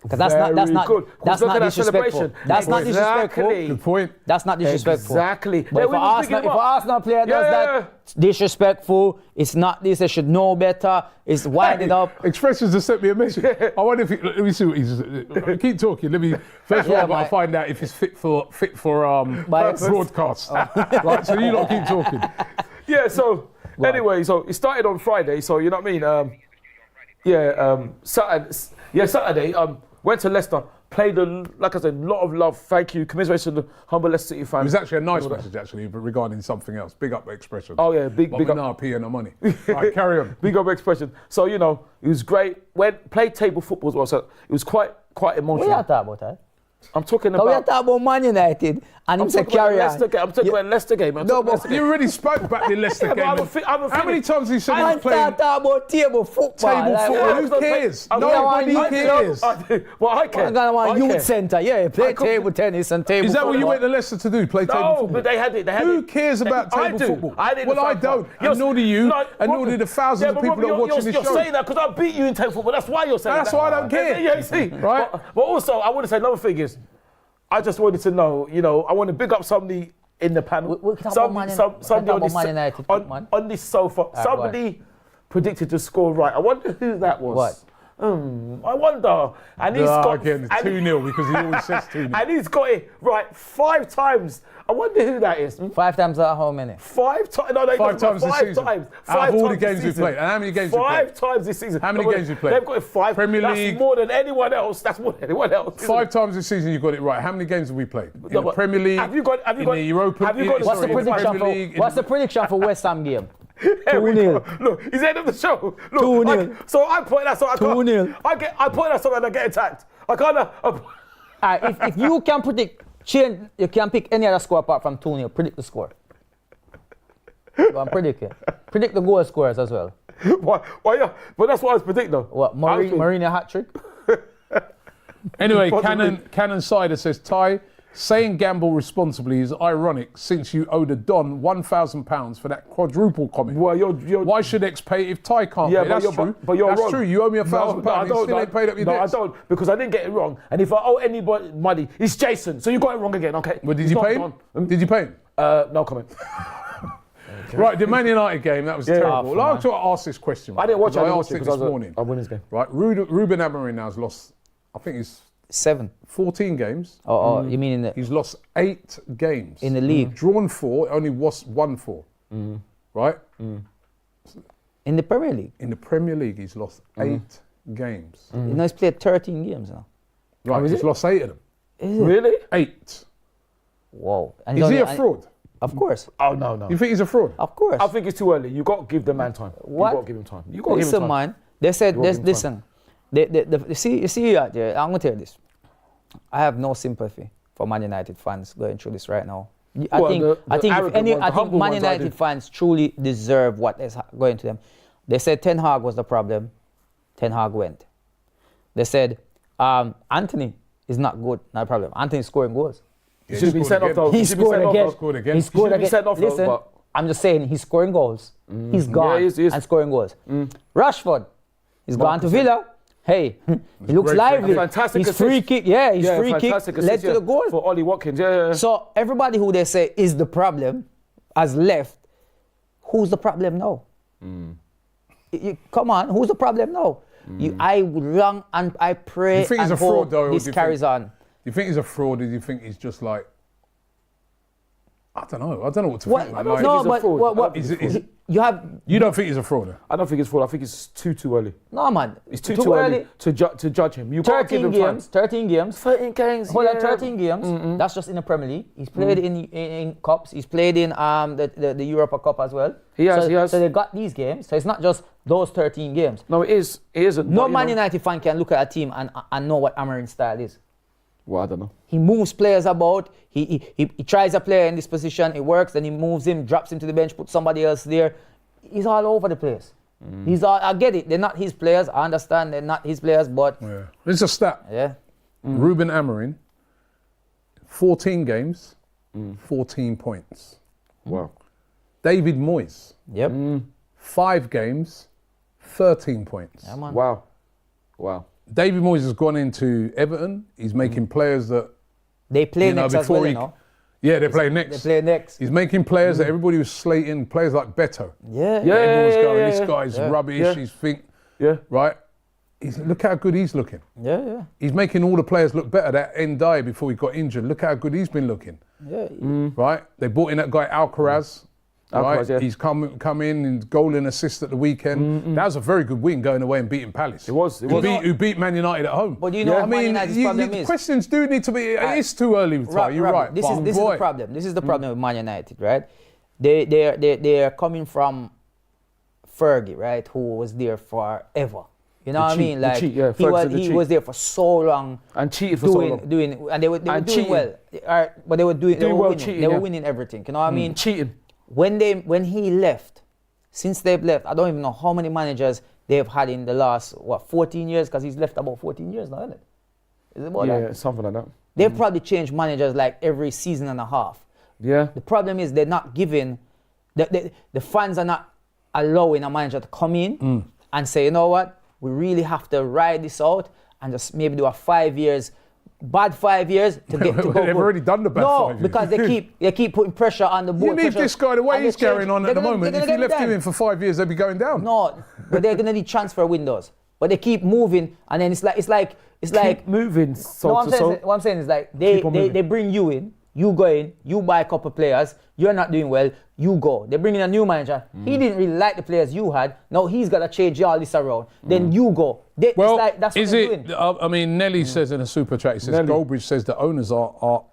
Because that's Very not good. that's Look not at that disrespectful. celebration. That's not disrespectul. Exactly. Good point. That's not disrespectful. Exactly. But if an Arsenal player does that, disrespectful, it's not this, they should know better, it's winding up. Expressions just sent me a message. I wonder if let me see what he's. Keep talking. Let me first of all, I've got to find out if it's fit for broadcast. Right, so you lot keep talking. Yeah. So anyway, so it started on Friday. So you know what I mean? Saturday. Went to Leicester. Played like I said, a lot of love. Thank you. Commiseration to the humble Leicester City fans. It was actually a nice message, actually, but regarding something else. Big up expressions. Oh yeah, big But we're up. not paying no money. Right, carry on. Big up expression. So it was great. Played table football as well. So it was quite What emotional. you talking about, eh? I'm talking Now we are about. talking about Man United, and him say carry on. I'm talking about Leicester game. No, but You already spoke about the Leicester game. How many times have you said he was I'm playing talking about table football. table like, football? what? Who cares? I- Nobody I- cares. Well, I care. I'm going to want I youth care. centre. Yeah, you play table tennis and table Is that football. what you went to Leicester to do? Play table No, football? but they had it. Who cares about I table do. football? I didn't. Well, I don't, and nor do you, and nor do the thousands of people that are watching this You're show. saying that because I beat you in table football. That's why you're saying That's that. why I don't care. Yeah, you see. Right. But also, I want to say another thing is, I just wanted to know, I want to big up somebody in the panel. We can talk about Somebody Man United, man. on this sofa. Somebody predicted to score right. I wonder who that was. What? I wonder. And he's got Again, 2-0 because he always says 2-0. and he's got it right 5 times. I wonder who that is. 5 times out of how many? 5 times. No, 5 times this five season. times. Out of all the times games this we season. played. And how many games we 5 played? times this season. How many games we played? They've got it 5. Premier That's League. more than anyone else. That's more than anyone else. isn't 5 it? times this season you got it right. How many games have we played? In No, the but Premier League, have you got- in the Europa have you got- What's the sorry, in prediction Premier League, in What's the prediction for West Ham game? Here we 2-0. go. Look, he's the end of the show. Look, 2-0. So I point that so I can't. 2-0. I point that so and I get attacked. I can't. Alright, if you can predict, you can pick any other score apart from 2-0. Predict the score. Go on, predict it. Predict the goal scorers as well. Why? Yeah. But that's what I was predicting though. What? Marino hat trick? Anyway, Possibly. Cannon Cider says, Ty, saying gamble responsibly is ironic since you owed a Don £1,000 for that quadruple comment. Well, you're Why should X pay if Ty can't Yeah, pay? but That's you're, true. but you're That's wrong. true. You owe me £1,000. I You don't. still ain't paid up your debts. I don't, because I didn't get it wrong. And if I owe anybody money, it's Jason. So you got it wrong again, okay? Well, did It's you not pay him? Don. Did you pay him? No comment. Right, the Man United game, that was terrible. Oh, I'll ask this question. I didn't watch it. I I asked it because this morning. I won this game. Right, Ruben Amorim now has lost, I think it's 7. 14 games. Oh, you mean in the He's lost 8 games. In the league. Drawn 4, only won 4. Right? in the Premier League? In the Premier League, he's lost 8 games. You know, he's played 13 games now. Right, he's lost 8 of them. Is it? Really? 8. Whoa. And Is he a and- fraud? Of course. Oh no. You think he's a fraud? Of course. I think it's too early. You got to give the man time. What? You got to give him time. You got to give him Listen, time. man. They said, You gotta give him listen. You see, I'm going to tell you this. I have no sympathy for Man United fans going through this right now. I Well, think the if arrogant any, ones, the I think humble Man ones, I United do. fans truly deserve what is going to them. They said Ten Hag was the problem. Ten Hag went. They said Anthony is not good, not a problem. Anthony's scoring goals. He should have been sent off though. He should be scored sent off, again. though. Scored again. He scored should be again. sent off, though, Listen, but- I'm just saying he's scoring goals. He's gone he is. and scoring goals. Rashford, he's gone to Villa. Hey, he looks great lively. save. Fantastic His assist. free kick, yeah, his Yeah, free kick fantastic led assist, to the goal. for Ollie Watkins. Yeah. So everybody who they say is the problem has left. Who's the problem now? Come on, who's the problem now? I would long and I pray You think he's and a fraud, hope though, or this do you carries think- on. You think he's a fraud, or do you think he's just like, I don't know what to What? think. Man. don't Like, think No, he's a but fraud. what? I don't think he's a fraud. You have you don't think he's a fraud? I don't think it's fraud. I think it's too early. no man. It's too early to judge him. You got to give 13 him games. 13 games. 13 games. Hold on, 13 games. That's just in the Premier League. He's played in cups. He's played in the Europa Cup as well. He has. So they got these games. So it's not just those 13 games. No, it is. It isn't. No but, you Man know- United fan can look at a team and know what Amorin's style is. Well, I don't know. He moves players about. He tries a player in this position. It works. Then he moves him, drops him to the bench, puts somebody else there. He's all over the place. I get it. They're not his players. I understand they're not his players, but Yeah. It's a stat. yeah. Ruben Amorim, 14 games, 14 points. Wow. David Moyes, Yep. 5 games, 13 points. Yeah, man. Wow. David Moyes has gone into Everton. He's making players that, They play you know, next as before well, he, you know. yeah, they're playing They next. play next. He's making players that everybody was slating, players like Beto. Yeah. Everyone was going, this yeah. guy's Yeah. rubbish. Yeah. He's Yeah. right. Look how good he's looking. Yeah. He's making all the players look better. That Ndiaye before he got injured. Look how good he's been looking. Yeah. Right? They brought in that guy Alcaraz. Right? Alcaraz, yeah. He's come in and goal and assist at the weekend. That was a very good win going away and beating Palace. It was. Who beat Man United at home. But you know what Man United's problem is? questions do need to be. It's too early. You're Robbie, right. This but is the boy, problem. This is the problem with Man United, right? They are coming from Fergie, right? Who was there forever. You know what I mean? Like cheat, yeah. he was there for so long And cheated for so long. and they were doing cheating. well. But they were winning. Cheating, they were yeah. winning everything. You know what I mean? Cheating. When he left, since they've left, I don't even know how many managers they've had in the last 14 years, because he's left about 14 years now, isn't it? Is it about that? Yeah, something like that. They've probably changed managers like every season and a half. Yeah. The problem is they're not giving, the fans are not allowing a manager to come in and say, you know what, we really have to ride this out and just maybe do a 5 years, bad 5 years to get to go. They've already done the bad 5 years. No, because they keep putting pressure on the You board. need this guy, the way he's carrying on at the moment. They're If gonna you get left him down. in for 5 years, they'd be going down. No, but they're gonna need transfer windows. But they keep moving, and then it's like Keep moving. no, what I'm saying is like they bring you in, you go in, you buy a couple of players, you're not doing well, you go. They bring in a new manager. He didn't really like the players you had. Now he's got to change all this around. Then you go. It's like, that's what they're doing. I mean, Nelly says in a super chat, he says Goldbridge says the owners are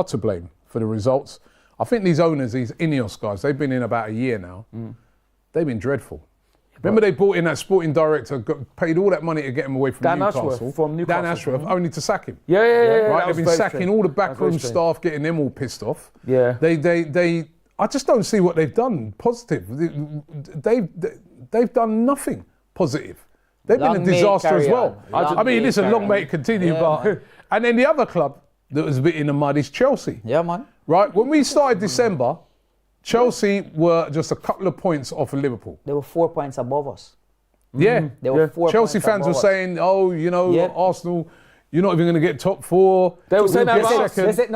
to blame for the results. I think these owners, these Ineos guys, they've been in about a year now. They've been dreadful. Remember they brought in that sporting director, paid all that money to get him away from Dan Newcastle. Ashworth from Newcastle. Dan Ashworth, only to sack him. Yeah. Right, they've been sacking all the backroom staff, getting them all pissed off. Yeah. I just don't see what they've done positive. They've done nothing positive. They've been a disaster as well. I mean, listen, long may it continue, but and then the other club that was a bit in the mud is Chelsea. Yeah, man. Right, when we started December, Chelsea were just a couple of points off of Liverpool. They were 4 points above us. Yeah. They were 4 Chelsea points fans were above us. saying, oh, you know, Arsenal, you're not even going to get top 4. They were saying that about us. They said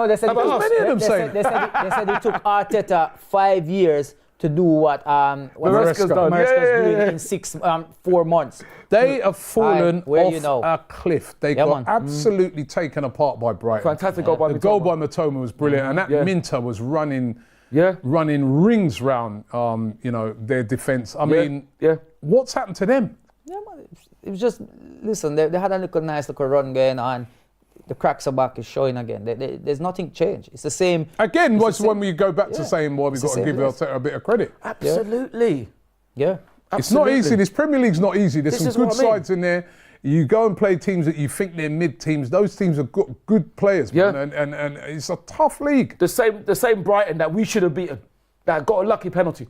they said it took Arteta 5 years to do what Maresca's done. Maresca's doing in 4 months. They have fallen Where off a cliff. They got absolutely taken apart by Brighton. Fantastic goal by The Mitoma. goal by Matoma was brilliant, and that Minter was running rings round, their defence. I mean, what's happened to them? Yeah, man. It was just, listen, they had a nice little run going on. The cracks are back, is showing again. There's nothing changed. It's the same. Again, when we go back to saying, well, we've got to give Arteta a bit of credit. Absolutely. Yeah. It's not easy. This Premier League's not easy. There's This some is good what I mean. sides in there. You go and play teams that you think they're mid teams. Those teams have got good players, man. And it's a tough league. The same Brighton that we should have beaten, that got a lucky penalty,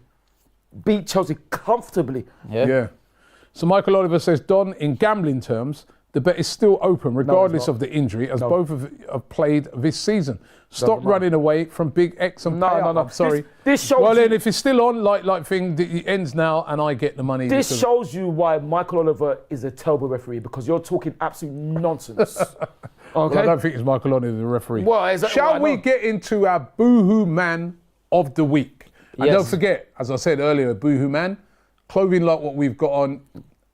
beat Chelsea comfortably. Yeah. So Michael Oliver says, Don, in gambling terms, the bet is still open regardless of the injury, as both have played this season. Stop running away from Big X and payout. No. I'm sorry. This shows well, you, then if it's still on, like thing, it ends now and I get the money. This shows you why Michael Oliver is a terrible referee, because you're talking absolute nonsense. Okay? Well, I don't think it's Michael Oliver, the referee. Well, Shall we get into our Boohoo Man of the Week? And Yes. don't forget, as I said earlier, Boohoo Man, clothing like what we've got on,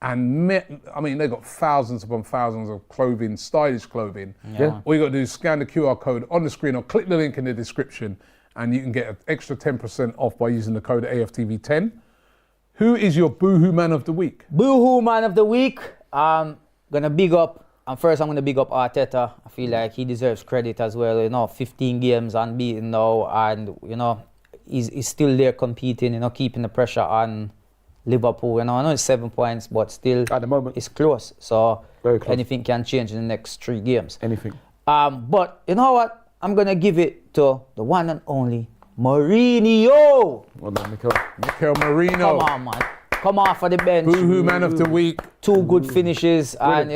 and they've got thousands upon thousands of clothing, stylish clothing. Yeah. All you got to do is scan the QR code on the screen or click the link in the description, and you can get an extra 10% off by using the code AFTV10. Who is your Boohoo Man of the Week? Boohoo Man of the Week. Gonna big up. First, I'm gonna big up Arteta. I feel like he deserves credit as well. 15 games unbeaten now, and he's still there competing. Keeping the pressure on Liverpool. I know it's 7 points, but still At the moment, it's close. So very close. anything can change in the next 3 games. Anything. But you know what? I'm gonna give it to the one and only Merino. Well done, Mikel. Mikel Merino. Come on, man. Come off for the bench. Boohoo Man of the Week. 2 good finishes, and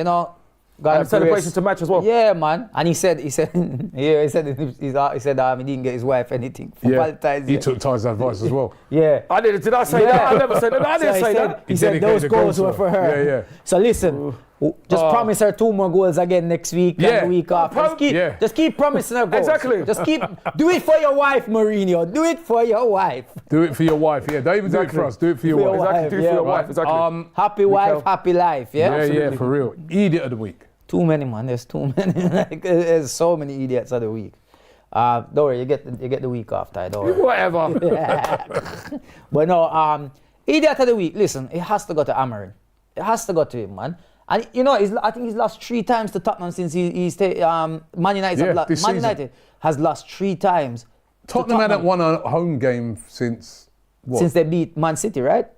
And celebration to match as well. Yeah, man. And he said, he said he didn't get his wife anything for Valentine's Day. He took Ty's advice as well. Yeah. Did I say that? I never said that. I didn't say that. He said those goals were for her. Yeah. So listen, just promise her 2 more goals again next week and the week after. Just keep promising her goals. Exactly. Just do it for your wife, Mourinho. Do it for your wife. Do it for your wife. Yeah, don't even do it for us. Do it for your wife. Exactly. Do it for your wife. Exactly. Happy wife, happy life. Yeah. Yeah, for real. Idiot of the Week. Too many, man. There's too many. There's so many idiots of the week. Don't worry, you get the week after. Don't worry. Whatever. But no, idiot of the week. Listen, it has to go to Amorin. It has to go to him, man. And I think he's lost 3 times to Tottenham since Man United has lost 3 times. Tottenham hadn't won a home game since what? Since they beat Man City, right?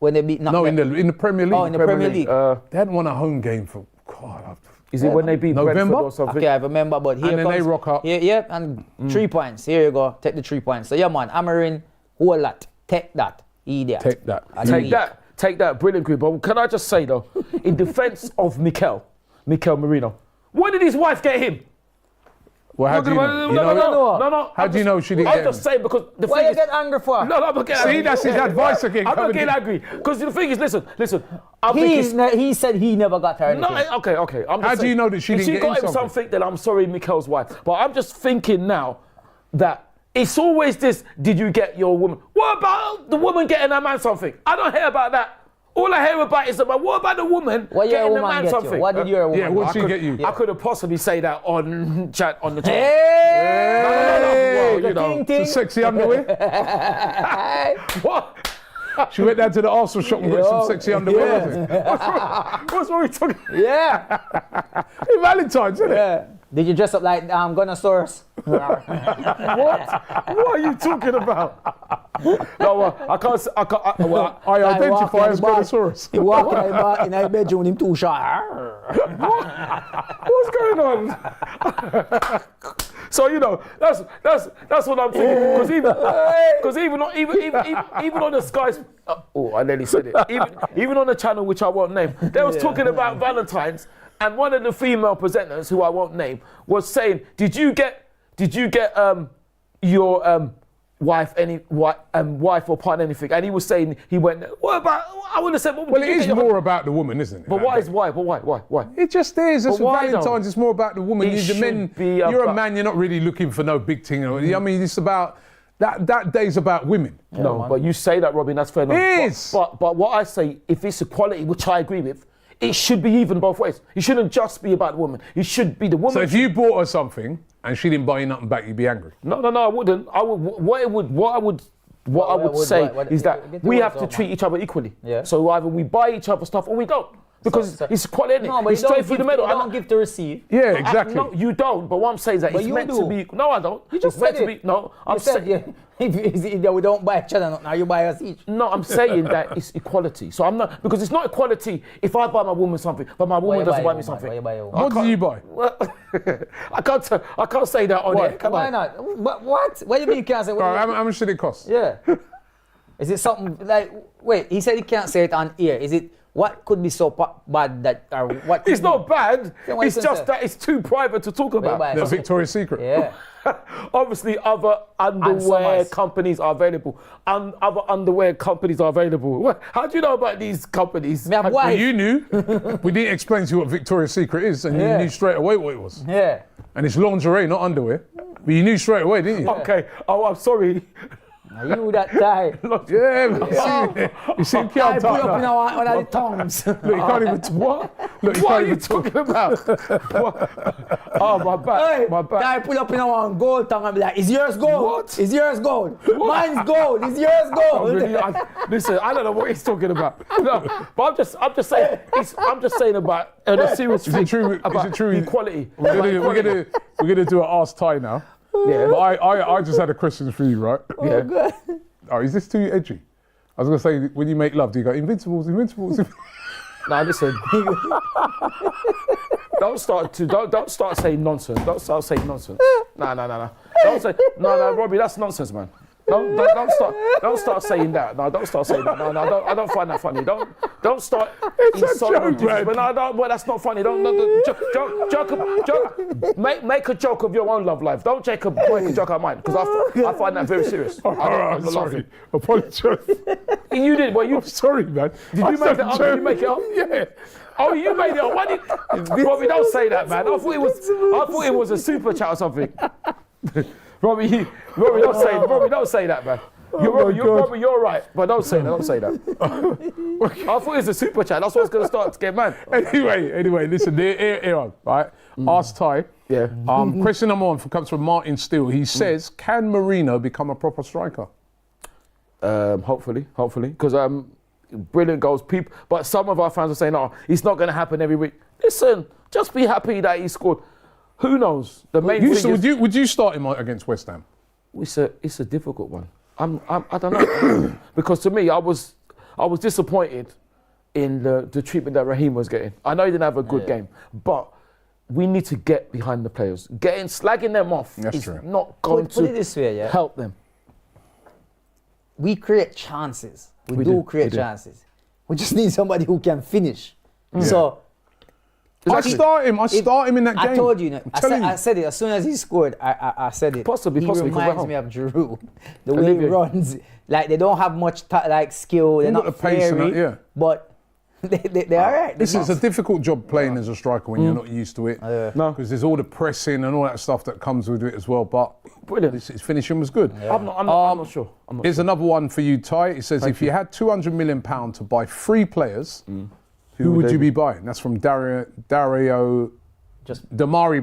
when they beat No, in the Premier League. Oh, in the Premier League. They hadn't won a home game for, God. Is it when they beat November? Brentford or something? Okay, I remember, but here And then comes, they rock up. Yeah, and 3 points. Here you go. Take the 3 points. So yeah, man, Amorin, whole lot. Take that, idiot. Take that. Take that. Brilliant group. But can I just say though, in defence of Mikel Merino, where did his wife get him? Well, how do you know? No. How do you know she didn't I'm get just him? saying because the Why thing you is, get angry for? No, I'm not getting See, angry. that's his advice again. I'm not getting angry. Because the thing is, listen. I think He said he never got her anything. no, okay. I'm just How do saying, you know that she if didn't get got him him something? then I'm sorry, Mikel's wife. But I'm just thinking now that it's always this, did you get your woman? What about the woman getting her man something? I don't hear about that. All I hear about is about, what about the woman What your getting the woman man get something? you? What did your woman Yeah, what get? she get you? I could have possibly say that on chat on the chat. Hey! Well, you know, Ting, ting. Some sexy underwear. What? She went down to the Arsenal shop and got some sexy underwear. What's wrong with talking? Yeah. It's Valentine's, isn't it? Yeah. Did you dress up like Gonosaurus? What? What are you talking about? No, I can't. I identify as Brontosaurus. He walk in a bedroom with him too short. What's going on? So you know, that's what I'm thinking. Because even on the Sky, I nearly said it. Even on the channel which I won't name, they was talking about Valentine's, and one of the female presenters who I won't name was saying, "Did you get your wife or partner anything?" And he was saying he went, "What about?" I would have said, Well, it is more about the woman, isn't it? But why? But why? It just is. It's why Valentine's. though? It's more about the woman. It The men. should be You're a about- man. You're not really looking for no big thing. I mean, it's about that day's about women. No, but you say that, Robbie, that's fair enough. It is. But what I say, if it's equality, which I agree with, it should be even both ways. It shouldn't just be about the woman. It should be the woman. So if you bought her something and she didn't buy you nothing back, you'd be angry. No, I wouldn't. What I would say is that we have to treat each other equally. Yeah. So either we buy each other stuff or we don't. Because it's equality. No, but it's you straight don't through give, the middle. you don't give to receive. Yeah, exactly. No, you don't. But what I'm saying is that But it's you meant do. to be. No, I don't. You just it's meant said to it. be. No, I'm You said, saying. yeah, we don't buy each other nothing, now you buy us each. No, I'm saying that it's equality. So I'm not, because it's not equality if I buy my woman something, but my woman doesn't buy me something. Why you buy your woman? What did you buy? Well, I can't say that on air. Come Why on. not? What? What do you mean you can't say? All right, how much did it cost? Yeah. Is it something like? Wait, he said he can't say it on air. Is it? What could be so bad that, or what? It's not bad. Then what It's you just say? that it's too private to talk you about. buy? The Victoria's Secret. Yeah. Obviously, other underwear Summers. companies are available. Other underwear companies are available. How do you know about these companies? Me have Well, wife. you knew. We didn't explain to you what Victoria's Secret is, and Yeah. you knew straight away what it was. Yeah. And it's lingerie, not underwear. But you knew straight away, didn't you? Okay. Oh, I'm sorry. You that guy. Yeah, man. You see, you I can't pull talk up in now. one of the tongues. Look, you can't even What? Look, you What can't are you even talk. talking about? What? Oh, my back. Hey, My back. guy pull up in a one gold tongue and be like, "Is yours gold? What? Is yours gold? Mine's gold. Is yours gold?" Listen, I don't know what he's talking about. No, but I'm just saying. I'm just saying about the serious Is thing it true? about Is it true? equality. We're gonna do an Ask Ty now. Yeah. But I just had a question for you, right? Yeah. Good. Oh, is this too edgy? I was gonna say, when you make love, do you go Invincibles? Now listen. Don't start saying nonsense. Don't start saying nonsense. No. Don't say no, Robbie. That's nonsense, man. Don't start saying that. No, don't start saying that. No, I don't find that funny. Don't start insulting joke, man. But no, well, that's not funny. Don't joke. Make a joke of your own love life. Don't make a joke of mine, because I find that very serious. I'm sorry. Apologise. You did. Well, you. I'm sorry, man. Did you make it up? Did you make it up? Yeah. Oh, you made it up. Why did? Robbie, don't say that, man. I thought it was a super chat or something. Robbie, don't say that, man. Robbie, you're right, but don't say that. I thought it was a super chat. That's what's gonna start to get mad. Anyway, listen, here on, right? Ask Ty. Yeah. Question number one comes from Martin Steele. He says, can Merino become a proper striker? Hopefully, because brilliant goals. People, but some of our fans are saying, "Oh, it's not going to happen every week." Listen, just be happy that he scored. Who knows? The main thing is, would you start him against West Ham? it's a difficult one. I don't know because to me, I was I was disappointed in the treatment that Raheem was getting. I know he didn't have a good game, but we need to get behind the players. Slagging them off is not going Put it this way, yeah. help them. We create chances. We do create chances. We just need somebody who can finish. So I start him in that game. I told you, I said it as soon as he scored. I said it. Possibly, he reminds me of Giroud. The way he runs, like they don't have much skill. They're not fiery, but they're all right. This is a difficult job playing as a striker when you're not used to it. No, because there's all the pressing and all that stuff that comes with it as well. But brilliant. His finishing was good. Yeah. I'm not sure. Here's another one for you, Ty. It says, if you had £200 million to buy 3 players, who would you be buying? That's from Dario Damari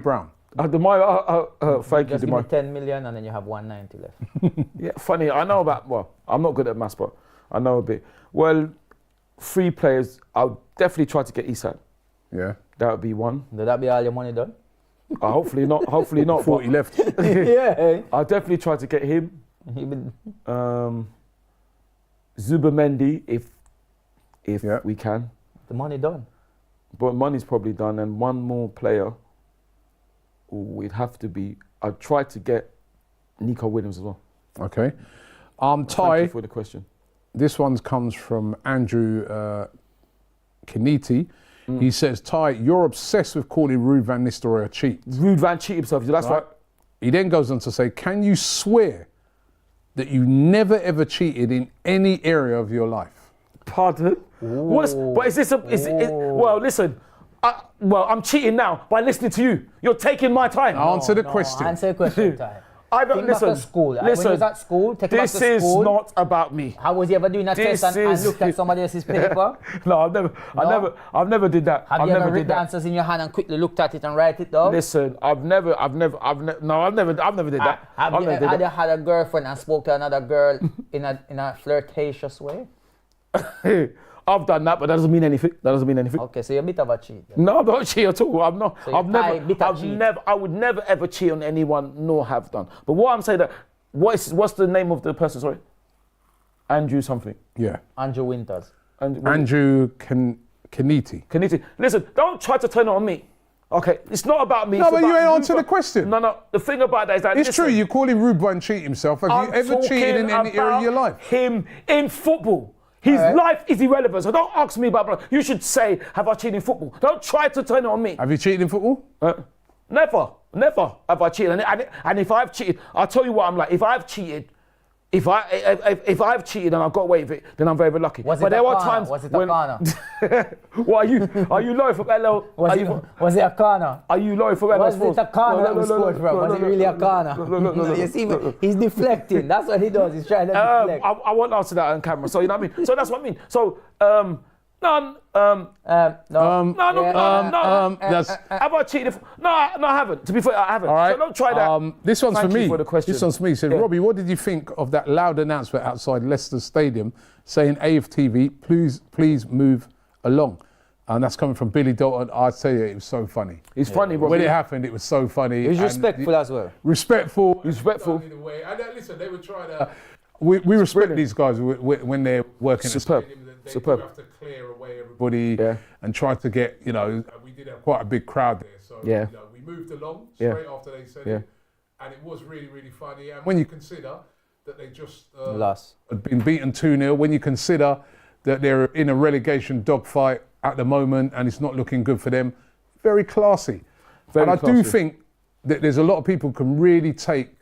Brown. Thank you, Just give me 10 million and then you have 190 left. Yeah, funny. I know I'm not good at maths, but I know a bit. Well, 3 players, I'll definitely try to get Isak. Yeah. That would be one. Would that be all your money done? Hopefully not. 40 left. Yeah. I'll definitely try to get him. Zubimendi, if we can. The money done. But money's probably done, and one more player would have to be. I'd try to get Nico Williams as well. Okay. Thank Ty, you for the question. this one comes from Andrew Kiniti. He says, Ty, you're obsessed with calling Ruud van Nistelrooy a cheat. Ruud van cheat himself. That's right. He then goes on to say, can you swear that you never ever cheated in any area of your life? Pardon? But is this well, listen. I'm cheating now by listening to you. You're taking my time. Answer the question. Answer the question, Ty. I don't Think back to school. When he was at school, take him back to school. This is not about me. How was he ever doing that test and looked at somebody else's paper? No, I've never did that. Have you ever written the answers in your hand and quickly looked at it and write it down? Listen, I've never did that. Have you had a girlfriend and spoke to another girl in a flirtatious way? I've done that, but that doesn't mean anything. Okay, so you're a bit of a cheat. No, I'm not a cheat at all. I'm not. So I would never ever cheat on anyone, nor have done. But what I'm saying that, what's the name of the person? Sorry, Andrew something. Yeah. Andrew Winters. Andrew Kaniti. Listen, don't try to turn it on me. Okay, it's not about me. No, but you ain't answered the question. No. The thing about that is that it's true. You call him Ruud van cheat himself. Have you ever cheated in any area of your life? Him in football. His life is irrelevant. So don't ask me about. You should say, have I cheated in football? Don't try to turn it on me. Have you cheated in football? Never have I cheated. And if I've cheated, I'll tell you what I'm like. If I've cheated, if I've cheated and I've got away with it, then I'm very lucky. Was it a corner? What are you loyal for LL? Was it a corner? Are you loyal for LL? Was it a corner that was scored from? Was it really a corner? No. You see, he's deflecting. That's what he does. He's trying to deflect. I won't answer that on camera. So you know what I mean. So that's what I mean. So no. Have I cheated? No, I haven't. To be fair, I haven't. All right. So don't try that. This one's Thank for me. you for the question. This one's for me. So, Robbie, what did you think of that loud announcement outside Leicester Stadium saying AFTV, please move along? And that's coming from Billy Dalton. I tell you, it was so funny. It's funny, Robbie. When it happened, it was so funny. He was respectful as well. Respectful. Respectful. And listen, they were trying to. We respect these guys when they're working. Superb. They do have to clear away everybody and try to get, we did have quite a big crowd there. So, we moved along straight after they said it. And it was really, really funny. And when you consider that they just had been beaten 2-0, when you consider that they're in a relegation dogfight at the moment and it's not looking good for them, very classy. I do think that there's a lot of people can really take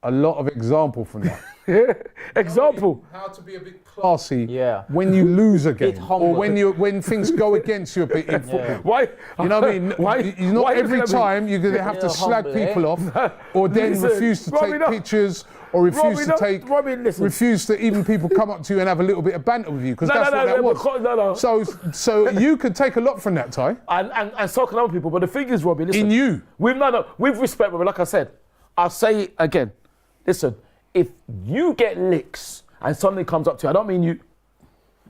a lot of example from that. Example. How to be a bit classy when you lose a game or when things go against you a bit in football. Why? You know what I mean? Not every time you're going to have to slag people off or then refuse to take pictures or refuse to even people come up to you and have a little bit of banter with you because that's what that was. So you can take a lot from that, Ty. And so can other people. But the thing is, Robbie, listen. In you. With respect, Robbie, like I said, I'll say it again. Listen, if you get licks and somebody comes up to you, I don't mean you,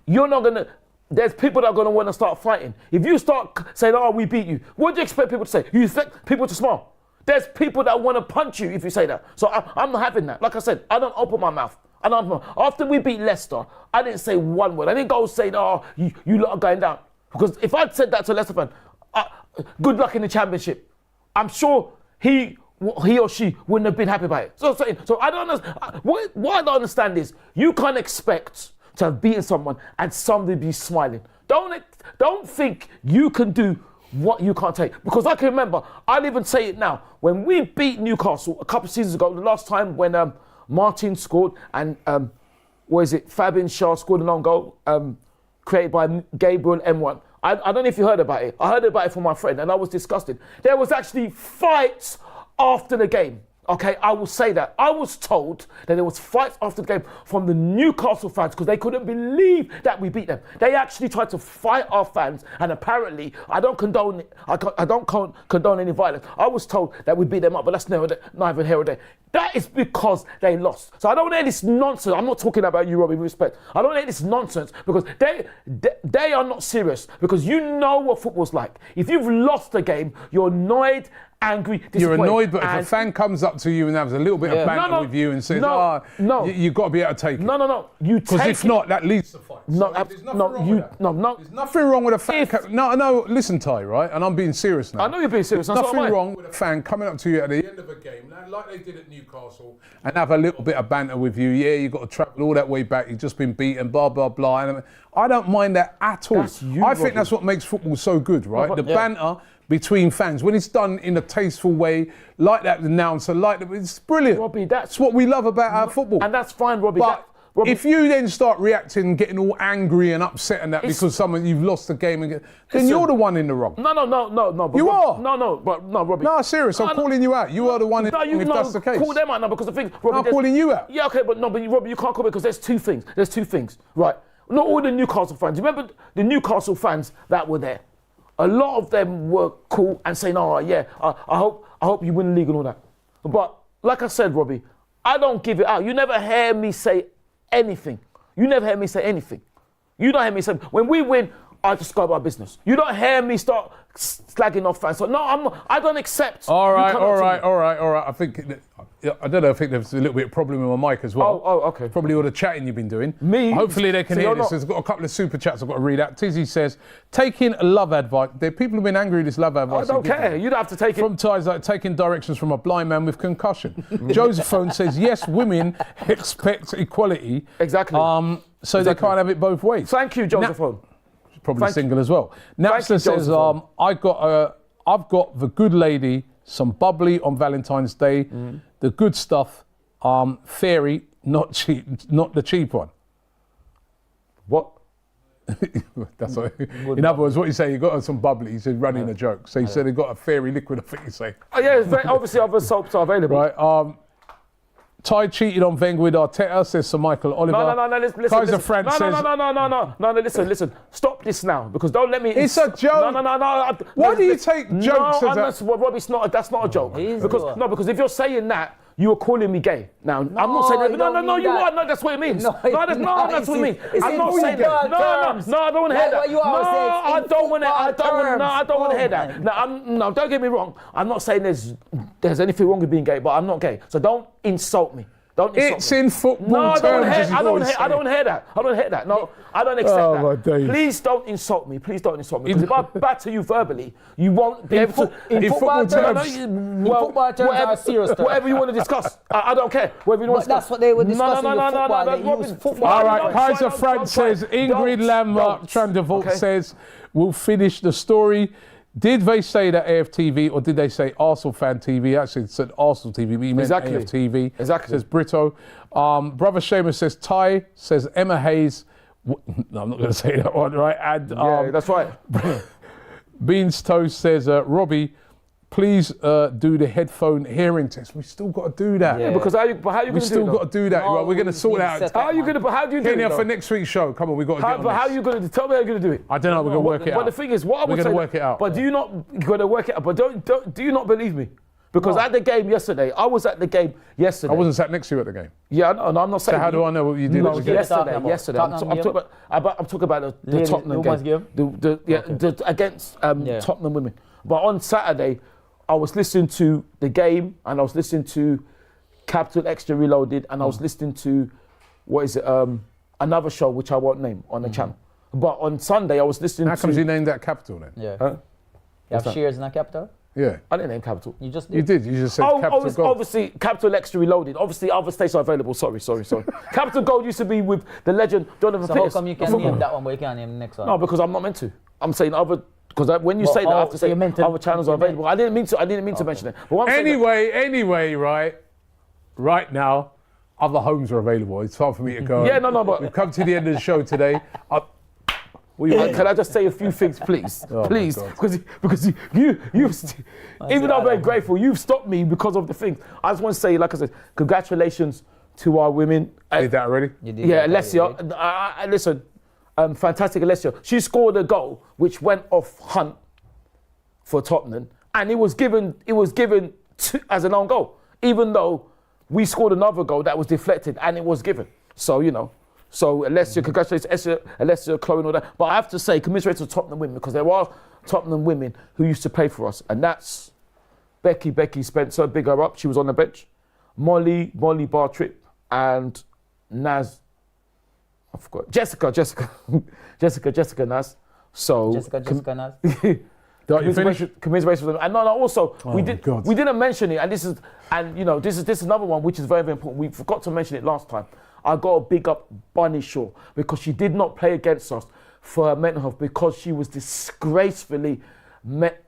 you're not going to, there's people that are going to want to start fighting. If you start saying, oh, we beat you, what do you expect people to say? You expect people to smile. There's people that want to punch you if you say that. So I'm not having that. Like I said, I don't open my mouth. And after we beat Leicester, I didn't say one word. I didn't go saying, "Oh, you lot are going down." Because if I'd said that to a Leicester fan, good luck in the Championship. I'm sure he or she wouldn't have been happy about it. So I don't understand. What I don't understand is you can't expect to have beaten someone and somebody be smiling. Don't think you can do what you can't take. Because I can remember, I'll even say it now, when we beat Newcastle a couple of seasons ago, the last time when Martin scored and Fabian Schär scored an own goal created by Gabriel M1. I don't know if you heard about it. I heard about it from my friend and I was disgusted. There was actually fights after the game. Okay, I will say that. I was told that there was fights after the game from the Newcastle fans because they couldn't believe that we beat them. They actually tried to fight our fans, and apparently, I don't condone any violence. I was told that we beat them up, but that's neither here or there. That is because they lost. So I don't want to hear this nonsense. I'm not talking about you, Robbie, with respect. I don't want to hear this nonsense because they are not serious because you know what football's like. If you've lost a game, you're annoyed, angry, disappointed. You're annoyed, but if a fan comes up to you and has a little bit of banter with you and says, you've got to be able to take it. No. Because if not, that leads to fights. There's nothing wrong with a fan. No, listen, Ty, right? And I'm being serious now. I know you're being serious. There's nothing wrong with a fan coming up to you at the end of a game, like they did at Newcastle, and have a little bit of banter with you. Yeah, you've got to travel all that way back. You've just been beaten, blah, blah, blah. And I don't mind that at all. I think that's what makes football so good, right? The banter between fans, when it's done in a tasteful way, like that announcer, it's brilliant. Robbie, that's what we love about our football. And that's fine, Robbie. But if you then start reacting, getting all angry and upset and that because you've lost the game, then you're the one in the wrong. No. You are. No, Robbie. No, serious. I'm calling you out. You are the one in the wrong if that's the case. Call them out now because the thing. Robbie, I'm calling you out. Yeah, okay, but Robbie, you can't call me because there's two things. Right. Not all the Newcastle fans. You remember the Newcastle fans that were there? A lot of them were cool and saying, I hope you win the league and all that. But like I said, Robbie, I don't give it out. You never hear me say anything. You don't hear me say, when we win, I just go about business. You don't hear me start slagging off fans. So no, I don't accept. All right. I don't know, I think there's a little bit of problem with my mic as well. Oh, okay. Probably all the chatting you've been doing. Me? Hopefully they can hear this. There's got a couple of super chats I've got to read out. Tizzy says, taking love advice. People have been angry with this love advice. I don't care. You don't have to take it. From ties like taking directions from a blind man with concussion. Josephine says, yes, women expect equality. Exactly. So they can't have it both ways. Thank you, Josephine. Probably single as well. Napster says, I've got the good lady, some bubbly on Valentine's Day, the good stuff, fairy, not cheap, not the cheap one. What? That's what, in other words, what you say, you got some bubbly. He said running a joke. So he said he got a fairy liquid. I think you say. Oh yeah, obviously other soaps are available. Right. Ty cheated on Wenger with Arteta, says Sir Michael Oliver. No, listen. Kaiser France says... No, listen. Stop this now, because don't let me... It's a joke. No. Why do you take jokes as that? Robbie, that's not a joke. Because if you're saying that, you are calling me gay. Now, I'm not saying that. No, you are. No, that's what it means. That's what it means. I'm not saying that. No, I don't want to hear that. No, I don't want to hear that. No, don't get me wrong. I'm not saying there's anything wrong with being gay, but I'm not gay. So don't insult me. It's in football terms. I don't hear that. No, I don't accept that. Please don't insult me. Because if I batter you verbally, you won't be able to. In football terms, whatever you want to discuss, I don't care. Whatever you want to discuss. That's what they were discussing. All right, Kaiser France says, Ingrid Lambert Trandavolt says, we'll finish the story. Did they say that AFTV or did they say Arsenal Fan TV? Actually, it said Arsenal TV, but he meant AFTV. Exactly. Says Brito. Brother Seamus says Ty. Says Emma Hayes. No, I'm not going to say that one, right? And yeah, that's right. Beans Toast says Robbie, please do the headphone hearing test. We still got to do that. Yeah, because how you going to do it? We still got to do that. We're going to sort it out. How do you do it? For next week's show. Come on, we got to get on But how are you going to tell me how you're going to do it? I don't know. We're going to work it out. But the thing is, what I would say... We're going to work it out. But do you not going to work it out? But do you not believe me? Because at the game yesterday, I was at the game yesterday. I wasn't sat next to you at the game. Yeah, no, I'm not saying. So how do I know what you did? Yesterday. I'm talking about the Tottenham game. Against Tottenham women. But on Saturday, I was listening to the game and I was listening to Capital Extra Reloaded and I was listening to what is it? Another show which I won't name on the channel. But on Sunday I was listening How to. comes you named that Capital then? Yeah. Huh? You have What's that? shares in a capital? Yeah. I didn't name Capital. You just did. You did. You just said Oh, Capital Gold. obviously, Capital Extra Reloaded. Obviously, other stations are available. Sorry. Capital Gold used to be with the legend Jonathan So how Pettis. come you can name that one but you can't name the next one? No, because I'm not meant to. I'm saying other. Because when you say that, I have to say you meant to- other channels are available. I didn't mean to mention it. But what I'm saying Anyway, right now, other homes are available. It's time for me to go. Yeah, no, but- We've come to the end of the show today. can I just say a few things, please? Oh, my Please, God. because you even though I'm very grateful, you've stopped me because of the things. I just want to say, like I said, congratulations to our women. Did that already? You did Yeah, that already. Alessia. Listen, fantastic Alessia. She scored a goal which went off Hunt for Tottenham, and it was given as an own goal, even though we scored another goal that was deflected and it was given. So So Alessia, congratulations, Alessia, Chloe, and all that. But I have to say, commiserate to Tottenham women, because there are Tottenham women who used to play for us, and that's Becky Spencer, big her up. She was on the bench. Molly Bartrip, and Naz. I forgot. Jessica Naz. So Jessica Naz. commiseration with them. And no, also we God. didn't mention it, and this is another one which is very, very important. We forgot to mention it last time. I got to big up Bunny Shaw, because she did not play against us for her mental health, because she was disgracefully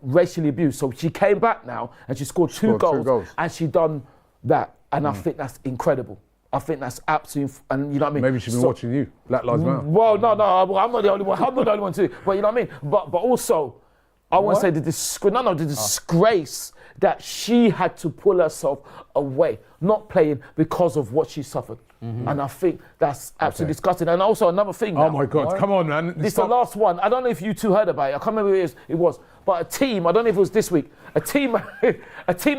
racially abused. So she came back now and she scored two goals, and she done that. And I think that's incredible. I think that's absolutely, and you know what I mean? Maybe she's been watching you, Black Lives Matter. Well, no, I'm not the only one. I'm not the only one too. But you know what I mean? But also, I want to say the disgrace that she had to pull herself away, not playing because of what she suffered. And I think that's absolutely disgusting. And also another thing. Oh my God, come on, man. This is the last one. I don't know if you two heard about it. I can't remember who it was. But a team, I don't know if it was this week, a team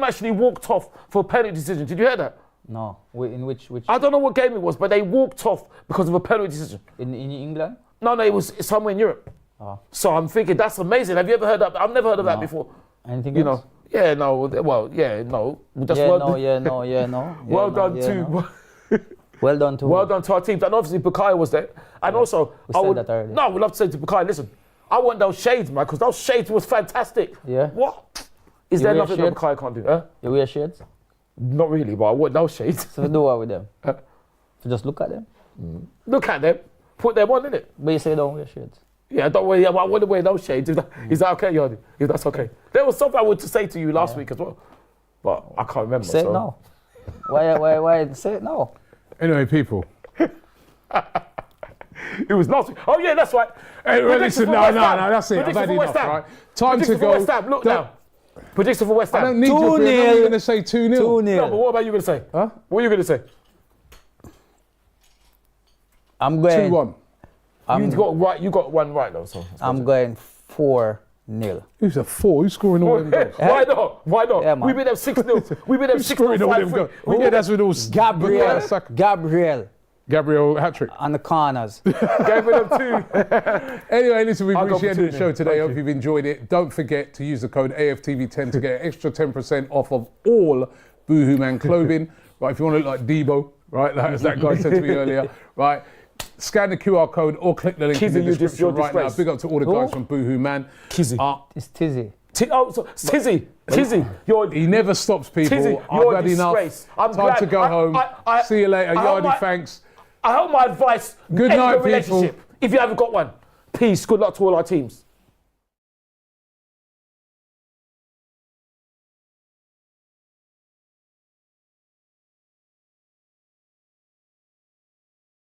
actually walked off for a penalty decision. Did you hear that? No. In which? I don't know what game it was, but they walked off because of a penalty decision. In England? No, it was somewhere in Europe. Oh. So I'm thinking, that's amazing. Have you ever heard that? I've never heard of that before. Anything You else? know? Yeah, no. Well, yeah, no. Just Yeah, well, no. well done to. Well done to. Well done to our teams, and obviously Bukayo was there. And also, We said that already. I would love to say to Bukayo, listen, I want those shades, man, because those shades was fantastic. Yeah. What? Is You there wear nothing that shades? Bukayo can't do? Huh? You wear shades? Not really, but I want those shades. So do what with them? Huh? So just look at them. Look at them, put them on, innit? But you say don't wear shades. Yeah, don't worry. I want to wear those shades. Is that okay, Yardi? If that's okay. There was something I wanted to say to you last week as well, but I can't remember. Say it now. Why say it now? Anyway, people. It was last week. Oh yeah, that's right. Hey, well, listen, no, that's it. I've Prediction had for enough, West Ham. right? Time to Prediction for go. West Ham. Look now. Prediction for West I Ham. don't need your prediction. I'm going to say 2-0. 2-0. No, but what about you going to say? Huh? What are you going to say? I'm going. 2-1. You got one right though. So I'm going 4-0. Who's a 4? Who's scoring all them goals? Why not? Why not? Yeah, man. We beat them 6-0. We beat them 6-0. Scoring all them goals. Yeah, that's with all Gabriel hat-trick. On the corners. Gave them 2. Anyway, listen, we've I'll go reached the end for of the show 2-0. today. Hope you've enjoyed it. Don't forget to use the code AFTV10 to get an extra 10% off of all Boohooman clothing. Right, if you want to look like Debo, right, like as that guy said to me earlier, right, scan the QR code or click the link in the description right now. Big up to all the guys from Boohooman. Kizzy. It's Tizzy. Tizzy. He never stops people. Tizzy, I've you're had a enough. disgrace. I'm Time glad. to go home. See you later. Yardi, thanks. I hope my advice Good ends night, the relationship. people. If you haven't got one, peace. Good luck to all our teams.